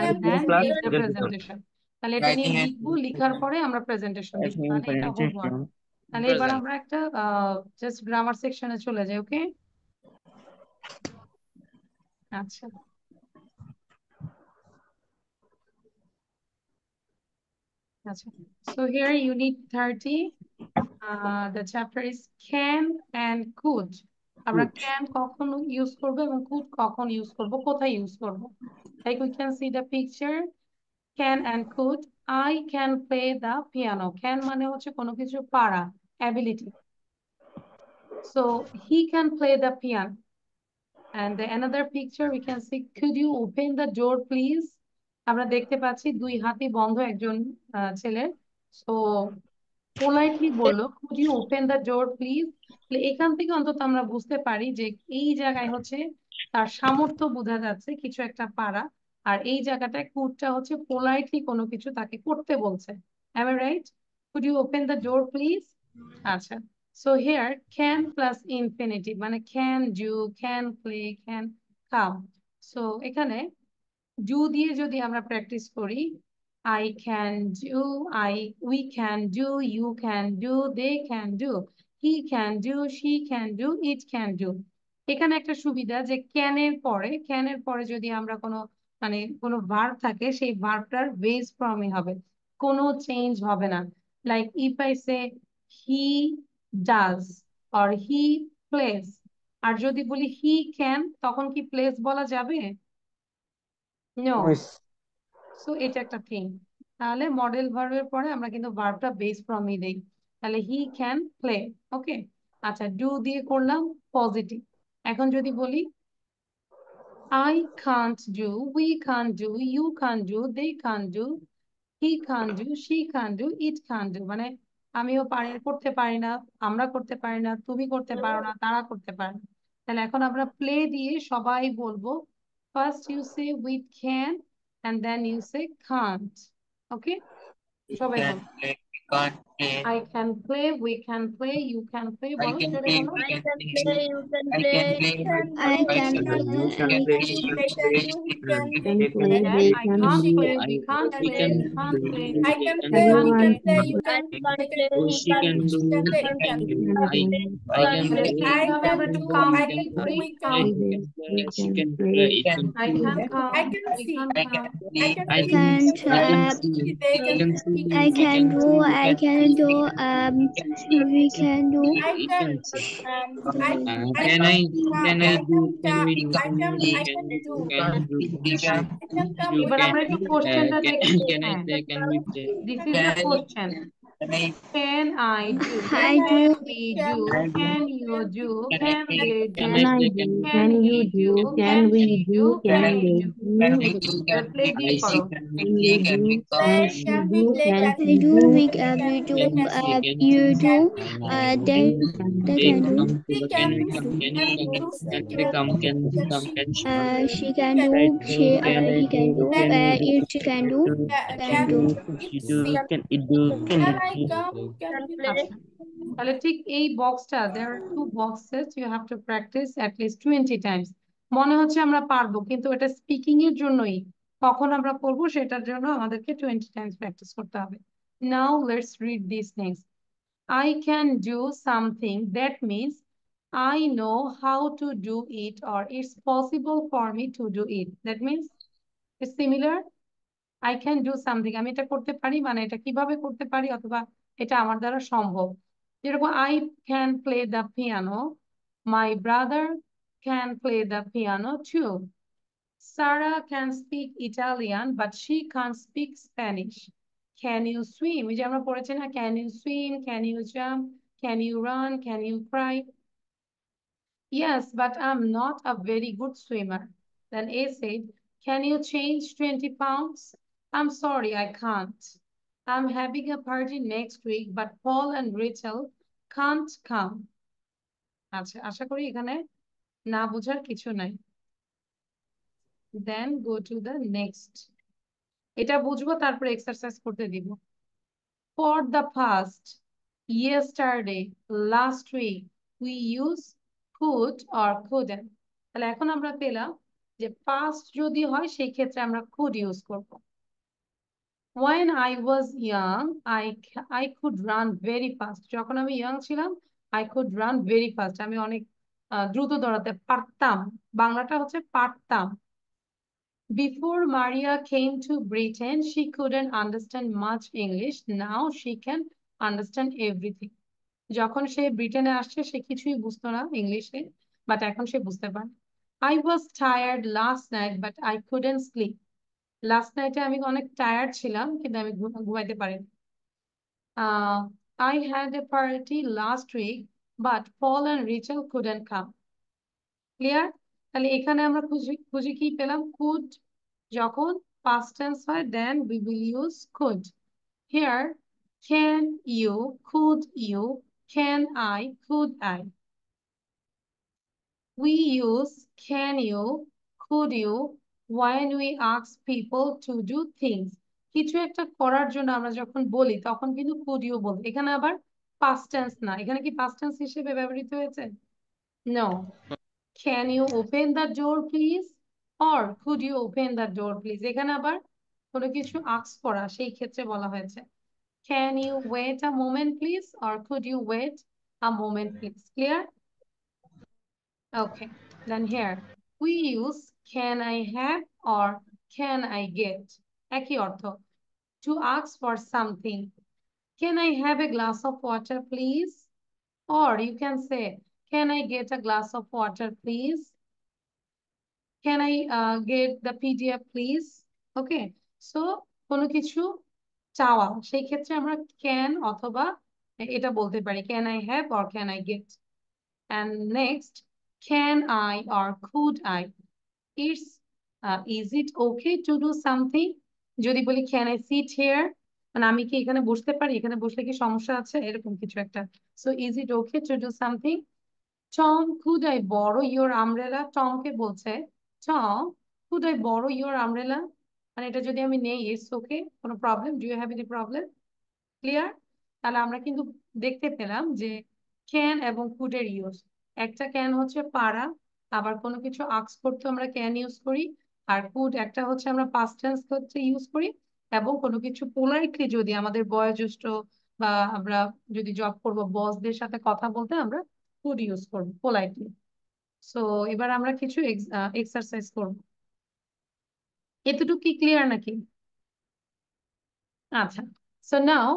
and then give the presentation. তাহলে এটা নিয়ে লিখবো, লিখার পরে আমরা প্রেজেন্টেশন দিব। মানে এটা হোমওয়ার্ক। তাহলে এবার আমরা একটা জাস্ট গ্রামার সেকশনে চলে যাই। ওকে, আচ্ছা। আচ্ছা, so here unit 30, the chapter is can and could. আমরা can কখন ইউজ করব এবং could কখন ইউজ করব, কোথায় ইউজ করব। Like we can see the picture, can and could. I can play the piano. Can মানে হচ্ছে কোনো কিছু পারা, ability. So he can play the piano. And another picture we can see, could you open the door please? আমরা দেখতে পাচ্ছি দুই হাতই বন্ধ একজন ছেলের। So politely বললো, could you open the door please? এখান থেকে অন্তত আমরা বুঝতে পারি যে এই জায়গায় হচ্ছে তার সামর্থ্য বোঝা যাচ্ছে কিছু একটা পারা, আর এই জায়গাটায় কুডটা হচ্ছে পোলাইটলি কোনো কিছু তাকে করতে বলছে। Am I right? Could you open the door please? আচ্ছা, So here can plus infinitive মানে can do, can play, can come. So এখানে do দিয়ে যদি আমরা প্র্যাকটিস করি I can do, we can do, you can do, they can do, he can do, she can do, it can do. এখানে একটা সুবিধা যে can এর পরে যদি আমরা কোনো ভার্ব থাকে সেই ভার্বটার বেস ফর্মই হবে, কোনো চেঞ্জ হবে না। Like if I say he does or he plays, আর যদি বলি he can তখন কি plays বলা যাবে? নো। সো এটা একটা থিং। তাহলে মডেল ভার্বের পরে আমরা কিন্তু ভার্বটা বেস ফর্মই দেই। তাহলে হি ক্যান প্লে। ওকে, আচ্ছা ডু দিয়ে করলাম পজিটিভ। এখন যদি বলি I can't do, we can't do, you can't do, they can't do, he can't do, she can't do, it can't do, মানে আমিও করতে পারি না, আমরা করতে পারি না, তুমি করতে পারো না, তারা করতে পারে না। তাহলে এখন আমরা প্লে দিয়ে সবাই বলবো, first you say we can and then you say can't. Okay, সবাই বল I can play, we can play, you can play, বলো জোরে বলো। I can play, you can play, I can play, you can do, they can do, he can do, Again, I can't play, we can't play, we can't play, I can play, we can play, you I can can't they play, can do, he she can't can do, play, I it can do. can't play, I এইভাবে আমরা can একটু do, I complete can করি। do, we can She can play, it can I can come, I can we see, can't come, I can I see, can can't, I can uh, see, they I can can he see, I can we can can do, see, I can do, we can do, I we can can see. I Can I do? Can I do? Can we do? I can Can do do? I can come এবার আমরা একটু কোশ্চেনটা দেখি। Can I হ্যাঁ, play? Can we play? this is the question. Can I do? I do, Can we do? Can you do? Can they do? Can I play? Can we Can he do? Can she do? Can we do? এবার play I দিয়ে করো। see. Can we play? Can we play can we play can I do, we can do, play can you do, they they can do, come? she Can can we do come? Can can you come? do Can they come? Can we come? Can she come? she can do, Right? she, Can I he can do? do, Can we do? it can do, can can do. She do? Can it do? can I come can we play. আচ্ছা, তাহলে ঠিক এই বক্সটা, there are two boxes, you have to practice at least 20 times. মনে হচ্ছে আমরা পারবো, কিন্তু এটা স্পিকিং এর জন্যই, কখন আমরা করবো সেটার জন্য আমাদেরকে 20 times প্র্যাকটিস করতে হবে। Now let's read these things. I can do something, that means I know how to do it, or it's possible for me to do it. That means it's similar. I can do something, আমি এটা করতে পারি, মানে এটা কিভাবে করতে পারি, অথবা এটা আমার দ্বারা সম্ভব। যেরকম I can play the piano, my brother can play the piano too. Sarah can speak Italian, but she can't speak Spanish. Can you swim? এই যে আমরা পড়েছি না, can you swim, can you jump, can you run, can you cry? Yes, but I'm not a very good swimmer. Then A said, can you change 20 pounds? I'm sorry, I can't. I'm having a party next week, but Paul and Rachel can't come. আচ্ছা, আশা করি এখানে না বোঝার কিছু নাই। Then go to the next. এটা বুঝবো, তারপরে এক্সারসাইজ করতে দিব। For the past, yesterday, last week, we use could or couldn't. তাহলে এখন আমরা পেলাম যে past যদি হয় সেই ক্ষেত্রে আমরা could use করব। When I was young, I could run very fast. যখন আমি young ছিলাম, I could run very fast. আমি অনেক দ্রুত দৌড়াতে পারতাম। বাংলাটা হচ্ছে পারতাম। Before Maria came to Britain, she couldn't understand much English. Now she can understand everything. যখন সে ব্রিটেনে আসছে সে কিছুই বুঝতো না ইংলিশে, বাট এখন সে বুঝতে পারে। I was tired last night, but I couldn't sleep. Last নাইটে আমি অনেক টায়ার্ড ছিলাম, কিন্তু আমি ঘুমাইতে পারিনি। I had a party last week, but Paul and Rachel couldn't come. Clear? তাহলে এখানে আমরা খুঁজে কি পেলাম? could যখন past tense হয়, then we will use could. Here, can you, could you, can I, could I. We use can you, could you when we ask people to do things. কিছু একটা করার জন্য আমরা যখন বলি তখন কিন্তু could you বলি। এখানে আবার past tense না, এখানে কি past tense হিসেবে ব্যবহৃত হয়েছে? No. Can you open the door please? Or could you open the door please? এখানে আবার কোনো কিছু ask করা, সেই ক্ষেত্রে বলা হয়েছে can you wait a moment please? Or could you wait a moment please? Clear? Okay, then here we use can I have or can I get একই অর্থ to ask for something. Can I have a glass of water please? Or you can say can I get a glass of water please? Can I get the PDF please? Okay, so কোনো কিছু চাওয়া, সেই ক্ষেত্রে আমরা can অথবা এটা বলতে পারি can I have or can I get. And next, can I or could I? It's is it okay to do something? যদি বলি can I sit here? মানে আমি কি এখানে বসতে পারি, এখানে বসলে কি সমস্যা আছে, এরকম কিছু একটা। So is it okay to do something? Tom, could I borrow your umbrella? Tom কে বলছে Tom, could I borrow your umbrella? মানে এটা যদি আমি নেই it's okay, কোনো problem, do you have any problem? Clear? তাহলে আমরা কিন্তু দেখতে পেলাম যে ক্যান এবং কুড এর ইউজ। একটা ক্যান হচ্ছে পারা, আবার কোনো কিছু আস্ক করতে আমরা ক্যান ইউজ করি, আর কুড একটা হচ্ছে আমরা পাস্ট টেন্স হচ্ছে ইউজ করি, এবং কোনো কিছু পোলাইটলি যদি আমাদের বয়োজ্যেষ্ঠ বা আমরা যদি জব করব বসদের সাথে কথা বলতে আমরা কুড ইউজ করব পোলাইটলি। সো এবার আমরা কিছু এক্সারসাইজ করব। এতটুকু কি ক্লিয়ার নাকি? আচ্ছা, so now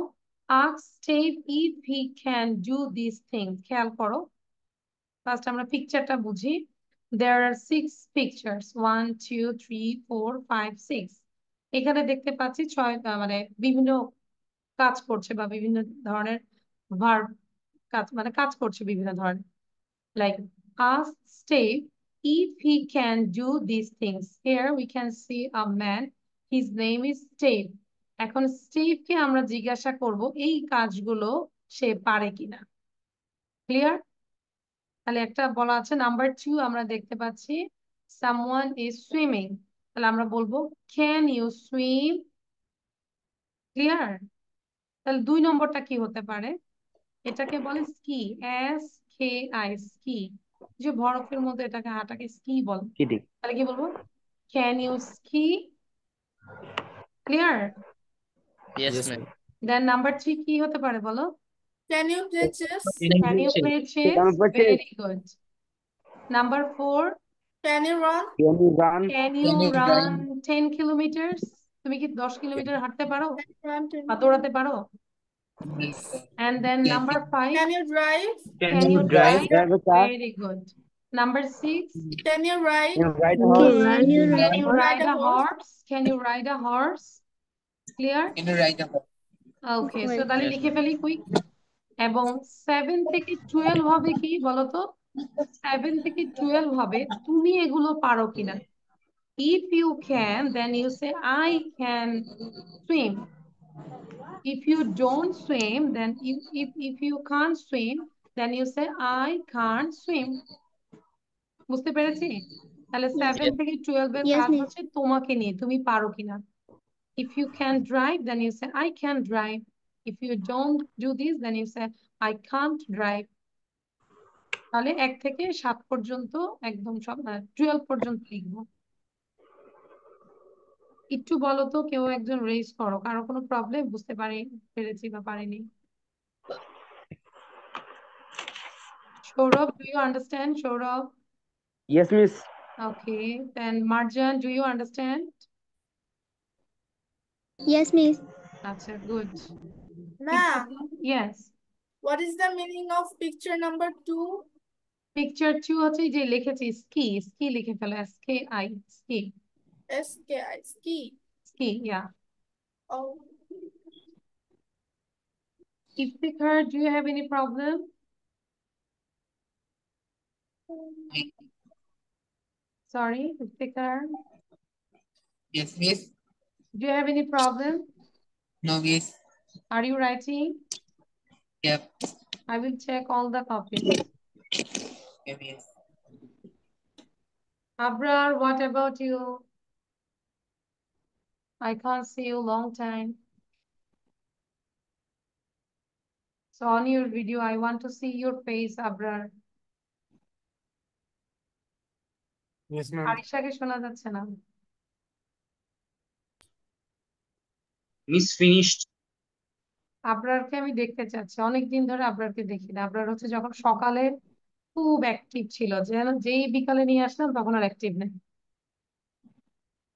ask Steve if he can do these things. খেয়াল করো, ফার্স্ট আমরা পিকচারটা বুঝি। There are 6 pictures, 1 2 3 4 5 6। এখানে দেখতে পাচ্ছি 6 মানে বিভিন্ন কাজ করছে বা বিভিন্ন ধরনের ভার্ব কাজ, মানে কাজ করছে বিভিন্ন ধরনের। Like ask Steve if he can do these things. Here we can see a man, his name is Steve. এখন স্টিভকে আমরা জিজ্ঞাসা করব এই কাজগুলো সে পারে কিনা। ক্লিয়ার? তাহলে একটা বলা আছে নাম্বার 2 আমরা দেখতে পাচ্ছি someone is swimming, তাহলে আমরা বলবো can you swim? ক্লিয়ার? তাহলে 2 নম্বরটা কি হতে পারে? এটাকে বলে স্কি, SKI, স্কি, যে বরফের মধ্যে এটাকে হাঁটাকে স্কি বলে। তাহলে কি বলবো? Can you ski? Clear? Yes, ma'am. Then number 3 কি হতে পারে বলো? Can you play chess? Can you play chess? Very good. Number 4, Can you run? Can you run? can you run 10 kilometers? তুমি কি 10 কিলোমিটার হাঁটতে পারো বা দৌড়াতে পারো? And then number 5, Can you drive? can you drive? Drive a car? Very good. Number 6, Can you ride? Can you ride a horse? can you ride a horse? Can you ride a horse? Clear? Can you ride a horse? Okay, so তাহলে লিখে ফেলি quick. এবং 7 থেকে 12 হবে কি বলতো? 7 থেকে 12 হবে তুমি এগুলো পারো কিনা। If you can, then you say I can swim. If you don't swim, then if you can't swim, then you say I can't swim. বুঝতে পেরেছি? তাহলে 7 থেকে 12 এর Yes, কাজ miss. হচ্ছে তোমাকে নিয়ে, তুমি পারো কিনা। If you can drive, then you say I can drive. If you don't do this, then you say I can't drive. তাহলে 1 থেকে 7 পর্যন্ত একদম সব 12 পর্যন্ত লিখবো। একটু বলো তো, কেউ একজন রেজ করো, কারো কোনো প্রবলেম? বুঝতে পেরেছি বা পারিনি? Saurabh, do you understand? Saurabh? Yes, miss. Okay, then Marjan, do you understand? Yes, miss. Acha, good. Ma'am, Yes. what is the meaning of picture number 2? Picture 2 হচ্ছে যে লিখেছি ski, ski লিখে ফেলো, SKI, ski. SKI, ski. Ski, yeah. Oh, Iftikhar, do you have any problem? Sorry, Iftikhar. Yes, miss. Do you have any problem? No, miss. Are you writing? Yep. I will check all the copies. Okay, miss. Abrar, what about you? I can't see you long time. So on your video, I want to see your face, Abrar. Yes, ma'am. আরিশাকে শোনা যাচ্ছে না। Miss finished. আবরারকে আমি দেখতে চাচ্ছি, অনেকদিন ধরে আবরারকে দেখি না। আবরার হচ্ছে যখন সকালে খুব অ্যাক্টিভ ছিল, যেন যেই বিকালে নিয়ে আসলাম তখন আর অ্যাক্টিভ নেই।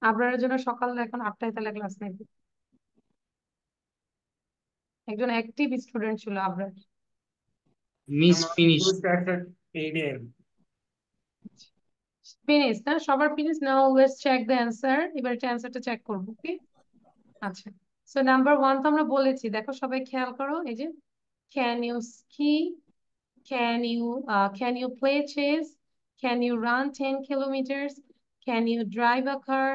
আবরারের জন্য সকালে এখন 8টায় তাহলে ক্লাস নেবে। একজন অ্যাক্টিভ স্টুডেন্ট ছিল আবরার। Miss finished. ফিনিশ না, সবার finish. Now let's check the answer. এবার এটা অ্যান্সারটা চেক করবো, ওকে? আচ্ছা, সো নাম্বার 1 তো আমরা বলেছি, দেখো সবাই খেয়াল করো, এই যে can you ski, can you play chess, can you run 10 kilometers, can you drive a car,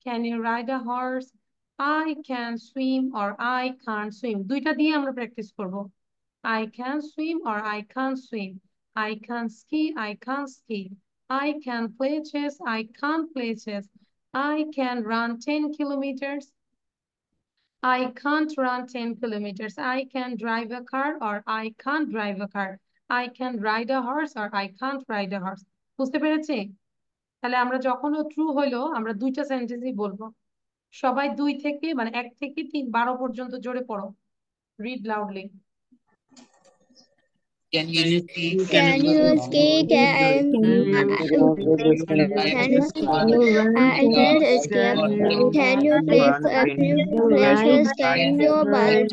can you ride a horse, I can swim or I can't swim। দুইটা দিয়ে আমরা প্র্যাকটিস করব। I can swim or I can't swim, I can ski, I can't ski, I can play chess, I can't play chess, I can run 10 kilometers, I can't run 10 kilometers, I can drive a car or I can't drive a car, I can ride a horse or I can't ride a horse। বুঝতে পেরেছি? তাহলে আমরা যখন true হইলো আমরা দুইটা সেন্টেন্সই বলবো। সবাই 2 থেকে মানে 1 থেকে 12 পর্যন্ত জোরে পড়ো। Read loudly. Can you ski? Can you ski? Can you escape? Can you play places? Can you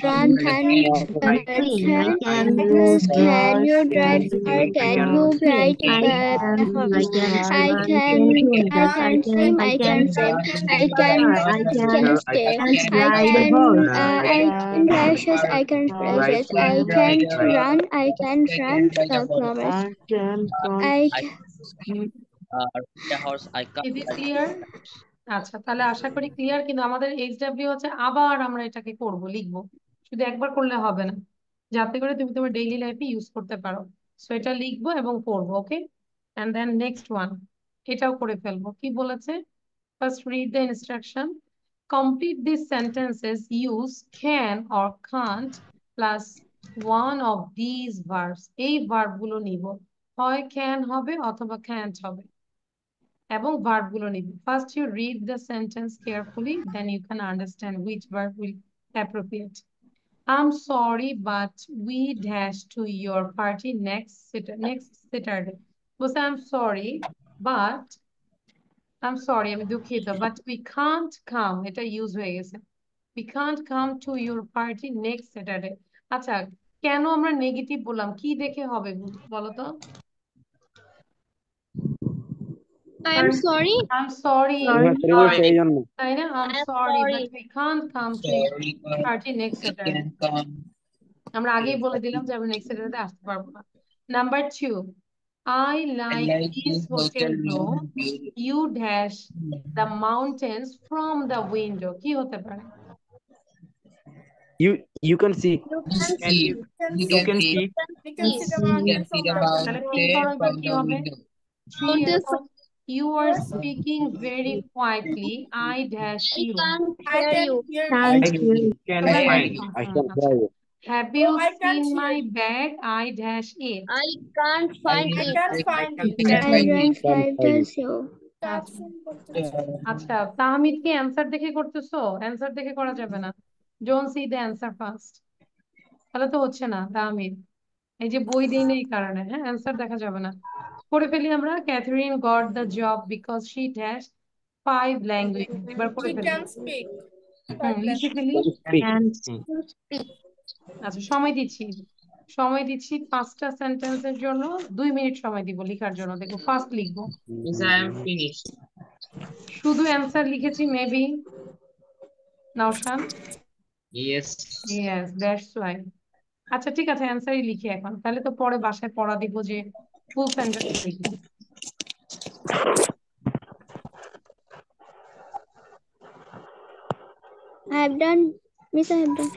run? Can you drive or can you ride a horse? I can swim. I can swim. I can stay. I can flashes. I can flashes. I can run. I can run kilometers. I Is it clear? আচ্ছা, তাহলে আশা করি clear. কিন্তু আমাদের HW হচ্ছে আবার আমরা এটাকে করব, লিখবো। শুধু একবার করলে হবে না, যাতে করে তুমি তোমার ডেইলি লাইফে ইউজ করতে পারো। সো এটা লিখবো এবং পড়বো, okay? And then next one, এটাও করে ফেলবো। কি বলেছে? First read the instruction. Complete this sentences, use can or can't plus one of this verbs. এই ভার্ব গুলো নিব, হয় ক্যান হবে অথবা ক্যান্ট হবে, এবং ভার্ব গুলো নিব। First you read the sentence carefully, then you can understand which verb will appropriate. I'm sorry, but we dash to your party next Saturday. বলছে I'm sorry, but আমি দুঃখিত, but we can't come, এটা use হয়ে গেছে। We can't come to your party next Saturday। আচ্ছা, কেন আমরা negative বললাম? কি দেখে হবে বলো তো? I am sorry. I'm sorry, তাই না? I'm sorry, but we can't come to your party next Saturday। আমরা আগেই বলে দিলাম যে আমরা নেক্সট স্যাটারডে আসতে পারবো না। Number 2, I like this hotel room, you dash the mountains from the window। কি হতে পারে? You can see. You can see. We can see the mountains from the তাহলে window. think করো এবার কি হবে? 3 এরকম, you are speaking very quietly, I dash you। I can hear you. Can তোমরা find. I can try it. Have you I can't seen hear my you. bag, I dash it। I can't find I it. can't find it. I don't find the show. Caption করতেছি। আচ্ছা, তাহমিদ কি answer দেখে করতেছো? Answer দেখে করা যাবে না। Don't see the answer first. তাহলে তো হচ্ছে না তাহমিদ, এই যে বই দিই না এই কারণে। হ্যাঁ, অ্যান্সার দেখা যাবে না। করে ফেলি আমরা। Catherine got the job because she dash 5 language. এবার করে She ফেলি। can speak. লিখে ফেলি। আচ্ছা, সময় দিচ্ছি 5টা সেন্টেন্সের জন্য 2 মিনিট সময় দিব লিখার জন্য। দেখবো ফার্স্ট লিখবো। Yes, I am finished. শুধু অ্যান্সার লিখেছি maybe. Noushan? Yes. Yes, that's why. আচ্ছা ঠিক আছে, অ্যান্সারই লিখি এখন, তাহলে তো পরে বাসায় পড়া দিব যে ফুল সেন্টেন্স লিখি। I have done. Miss, I have done.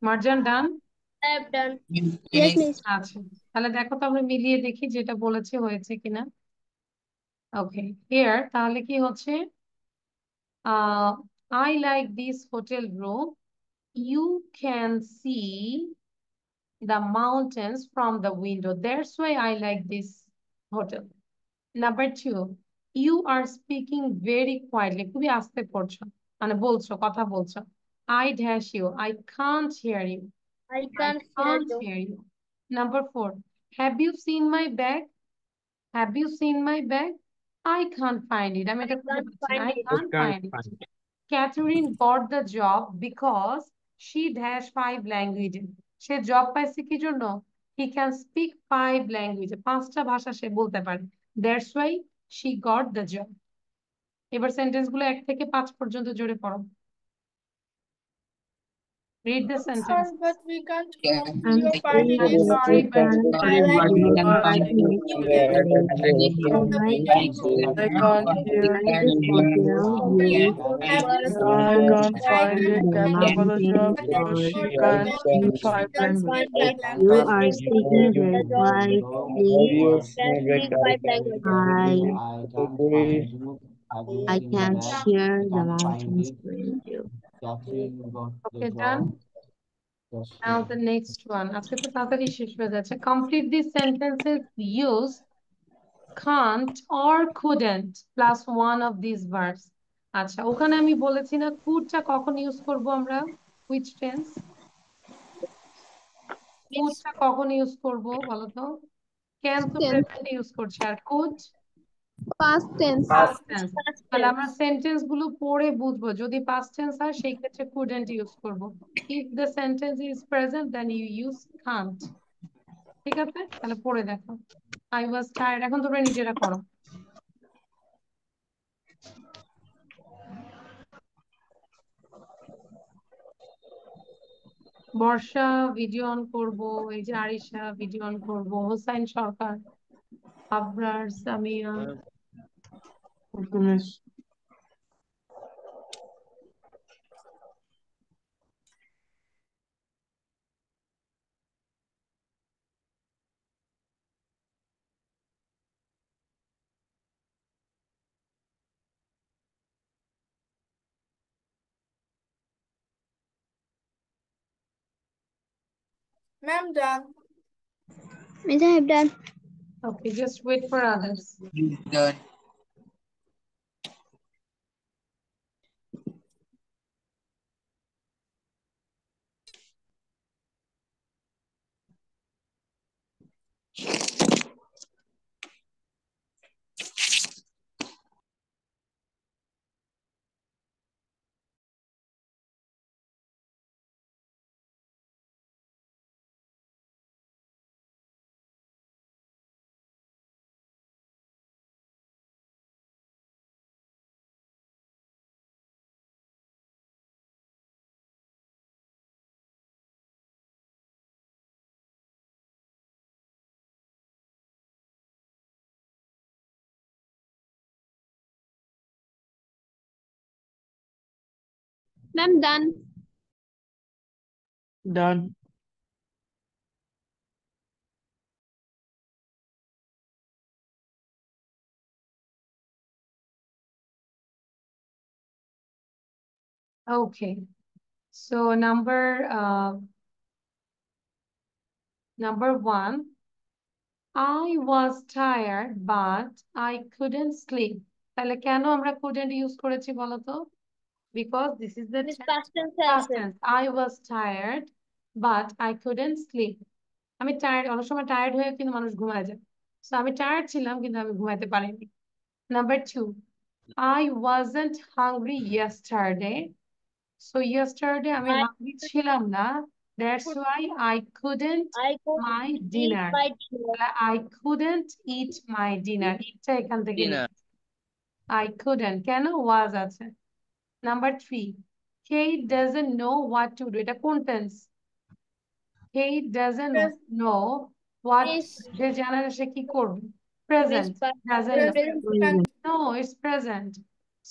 Marjan done? I have done. Yes, miss. আচ্ছা, তাহলে দেখো তো আমরা মিলিয়ে দেখি যেটা বলেছে হয়েছে কিনা। ওকে, হিয়ার তাহলে কি হচ্ছে? I like this hotel room, you can see the mountains from the window. That's why I like this hotel. Number 2, you are speaking very quietly. খুবই আস্তে পড়ছো, মানে বলছো, কথা বলছো। I dash you. I can't hear you. I I can't hear can't you. hear you. Number 4, have you seen my bag? Have you seen my bag? I can't find it. আমি এটা খুঁজে Can't পাচ্ছি না। find I it. can't find it. Catherine got the job because she dash 5 languages. Say job পাইছে কি জন্য? He can speak 5 languages. 5টা ভাষা সে বলতে পারে। That's why she got the job. এবার সেন্টেন্স গুলো 1 থেকে 5 পর্যন্ত জোরে পড়ো। Read the sentence. Sorry, but we can't Yeah. hear your part. It I'm is sorry, parents. I like You you are can you from the beginning to I can't hear you. I can't find it. Catherine got a job because she can speak 5 languages. You are speaking very quietly. Can speak 5 languages. I can't hear the mountains behind you. Catherine got the Okay, job. done. Yes, Now the next one. আজকে তো তাড়াতাড়ি শেষ হয়ে যাচ্ছে। Complete these sentences. Use can't or couldn't plus one of these verbs. আচ্ছা, ওখানে আমি বলেছি না couldটা কখন ইউজ করব আমরা? Which tense? couldটা কখন ইউজ করব বলো তো? can তো প্রেজেন্ট ইউজ করছি, আর could Past tense. past tense। তাহলে আমরা সেন্টেন্স গুলো পড়ে বুঝবো। যদি past tense হয় সেই ক্ষেত্রে couldn't ইউজ করব। If the sentence is present then you use can't। ঠিক আছে, তাহলে পড়ে দেখো। I was tired। এখন তোমরা নিজেরা করো। বর্ষা ভিডিও অন করব, এই যে আরিশা ভিডিও অন করব, হোসাইন সরকার, Abrar, Samia. Okay, miss. Ma'am, done. Miss, I have done. Okay, just wait for others. Done. Ma'am, done. Done. Okay, so number 1, I was tired but I couldn't sleep. তাহলে কেন আমরা couldn't use করেছি বলো তো? Because this is the Miss, past tense past আছে। tense. I was tired but I couldn't sleep. আমি tired, অনেক সময় টায়ার্ড হয়ে কিন্তু মানুষ ঘুমায় যায়। So আমি টায়ার্ড ছিলাম কিন্তু আমি ঘুমাইতে পারিনি। Number 2, I wasn't hungry yesterday. So yesterday আমি I হাঙ্গরি ছিলাম না। That's why I couldn't couldn't my eat dinner. my dinner. I couldn't eat my dinner. ইটটা এখান থেকে Dinner. I couldn't, কেন? was আছে। Number 3, Kate doesn't know what to do. এটা কোন tense? Kate doesn't Pres- know what Is সে জানে না সে কি করবে। Miss, Present doesn't know. Present. No, it's present.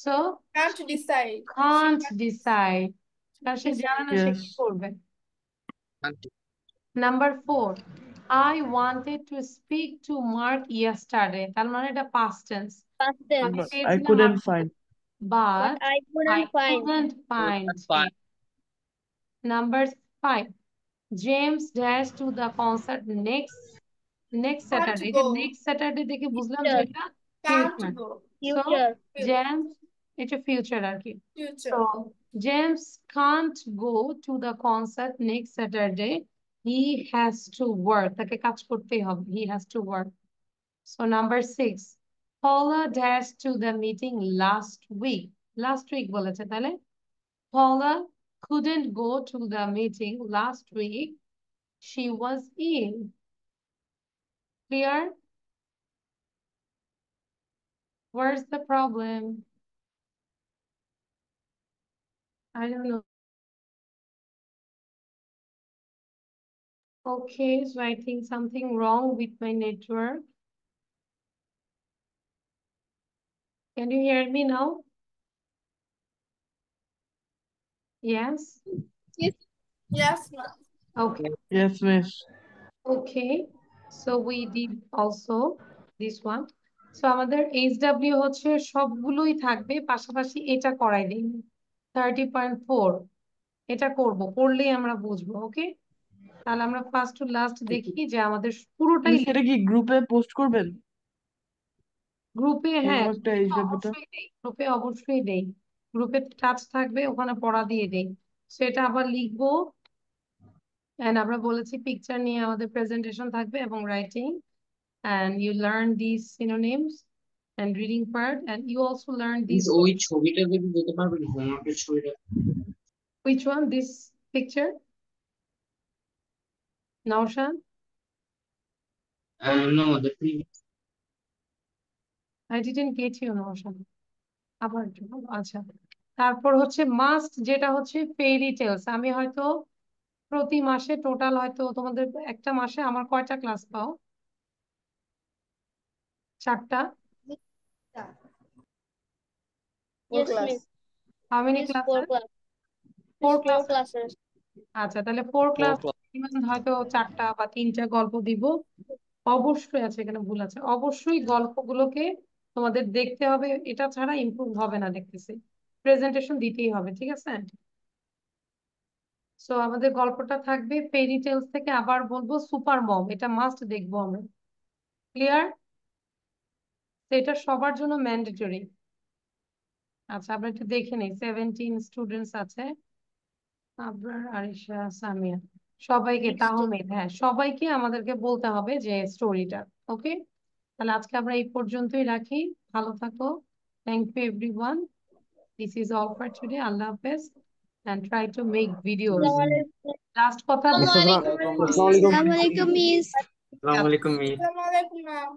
So Can't decide. can't decide. কারণ সে decide. জানে না সে কি Yes. করবে। Number 4, I wanted to speak to Mark yesterday. তার মানে এটা past tense. past tense. আমি But I চেয়েছিলাম couldn't মার্ককে, find. but I couldn't find. couldn't find Fine. him. Number 5, James dash to the concert next Can't Saturday. go. Next Saturday থেকে বুঝলাম যে এটা Can't future. go. So Future. James, it's a future আর কি. Future. So James can't go to the concert next Saturday. He has to work. তাকে কাজ করতেই হবে. He has to work. So number 6. Paula dashed to the meeting last week. Last week বলেছে তাহলে Paula couldn't go to the meeting last week. She was ill. Clear? Where's the problem? I don't know. Okay, so I think something wrong with my network. Can you hear me now? Yes? Yes. Yes, ma'am. Okay. Yes, miss. Okay. So we did also this one. So আমাদের HW হচ্ছে সবগুলোই থাকবে পাশাপাশি এটা করাই দিন 30.4 এটা করব করলেই আমরা বুঝবো ওকে তাহলে আমরা ফার্স্ট টু লাস্ট দেখি যে আমাদের পুরোটাই সেটা কি গ্রুপে পোস্ট করবেন? গ্রুপে হ্যাঁ হোমওয়ার্কটা HW-টা? অবশ্যই দেই গ্রুপে অবশ্যই দেই গ্রুপে টাচ থাকবে ওখানে পড়া দিয়ে দেই সেটা আবার লিখবো and আমরা বলেছি পিকচার নিয়ে আমাদের প্রেজেন্টেশন থাকবে এবং writing and you learn these synonyms and reading part and you also learn these ওই ছবিটা যদি দিতে পারবেন হোমওয়ার্কের ছবিটা which one this picture Naushan no the previous I didn't get you Naushan আবার একটু বলো। আচ্ছা তারপর হচ্ছে মাস্ট যেটা হচ্ছে ফেরি টেলস আমি হয়তো প্রতি মাসে টোটাল হয়তো তোমাদের একটা মাসে আমার কয়টা ক্লাস পাও 4টা Yes, miss. how many Yes, classes 4 class. 4 4 classes classes. আচ্ছা তাহলে 4 ক্লাস হয়তো 4টা বা 3টা গল্প দিব অবশ্যই আছে এখানে ভুল আছে অবশ্যই গল্পগুলোকে তোমাদের দেখতে হবে এটা ছাড়া ইমপ্রুভ হবে না দেখতেছি প্রেজেন্টেশন দিতেই হবে ঠিক আছে সো আমাদের গল্পটা থাকবে ফেরি টেলস থেকে আবার বলবো সুপার মম এটা মাস্ট দেখবো আমরা ক্লিয়ার এটা সবার জন্য ম্যান্ডেটরি আচ্ছা আমরা একটু দেখে নিই 17 স্টুডেন্টস আছে আবরার আরিশা সামিয়া সবাইকে তাহমিদ হ্যাঁ সবাইকে আমাদেরকে বলতে হবে যে স্টোরিটা ওকে তাহলে আজকে আমরা এই পর্যন্তই রাখি ভালো থাকো thank you everyone this is all for today আল্লাহ হাফেজ and try to make videos last কথা আসসালামু আলাইকুম Assalamualaikum, miss. আসসালামু আলাইকুম মিস Assalamualaikum, ma'am.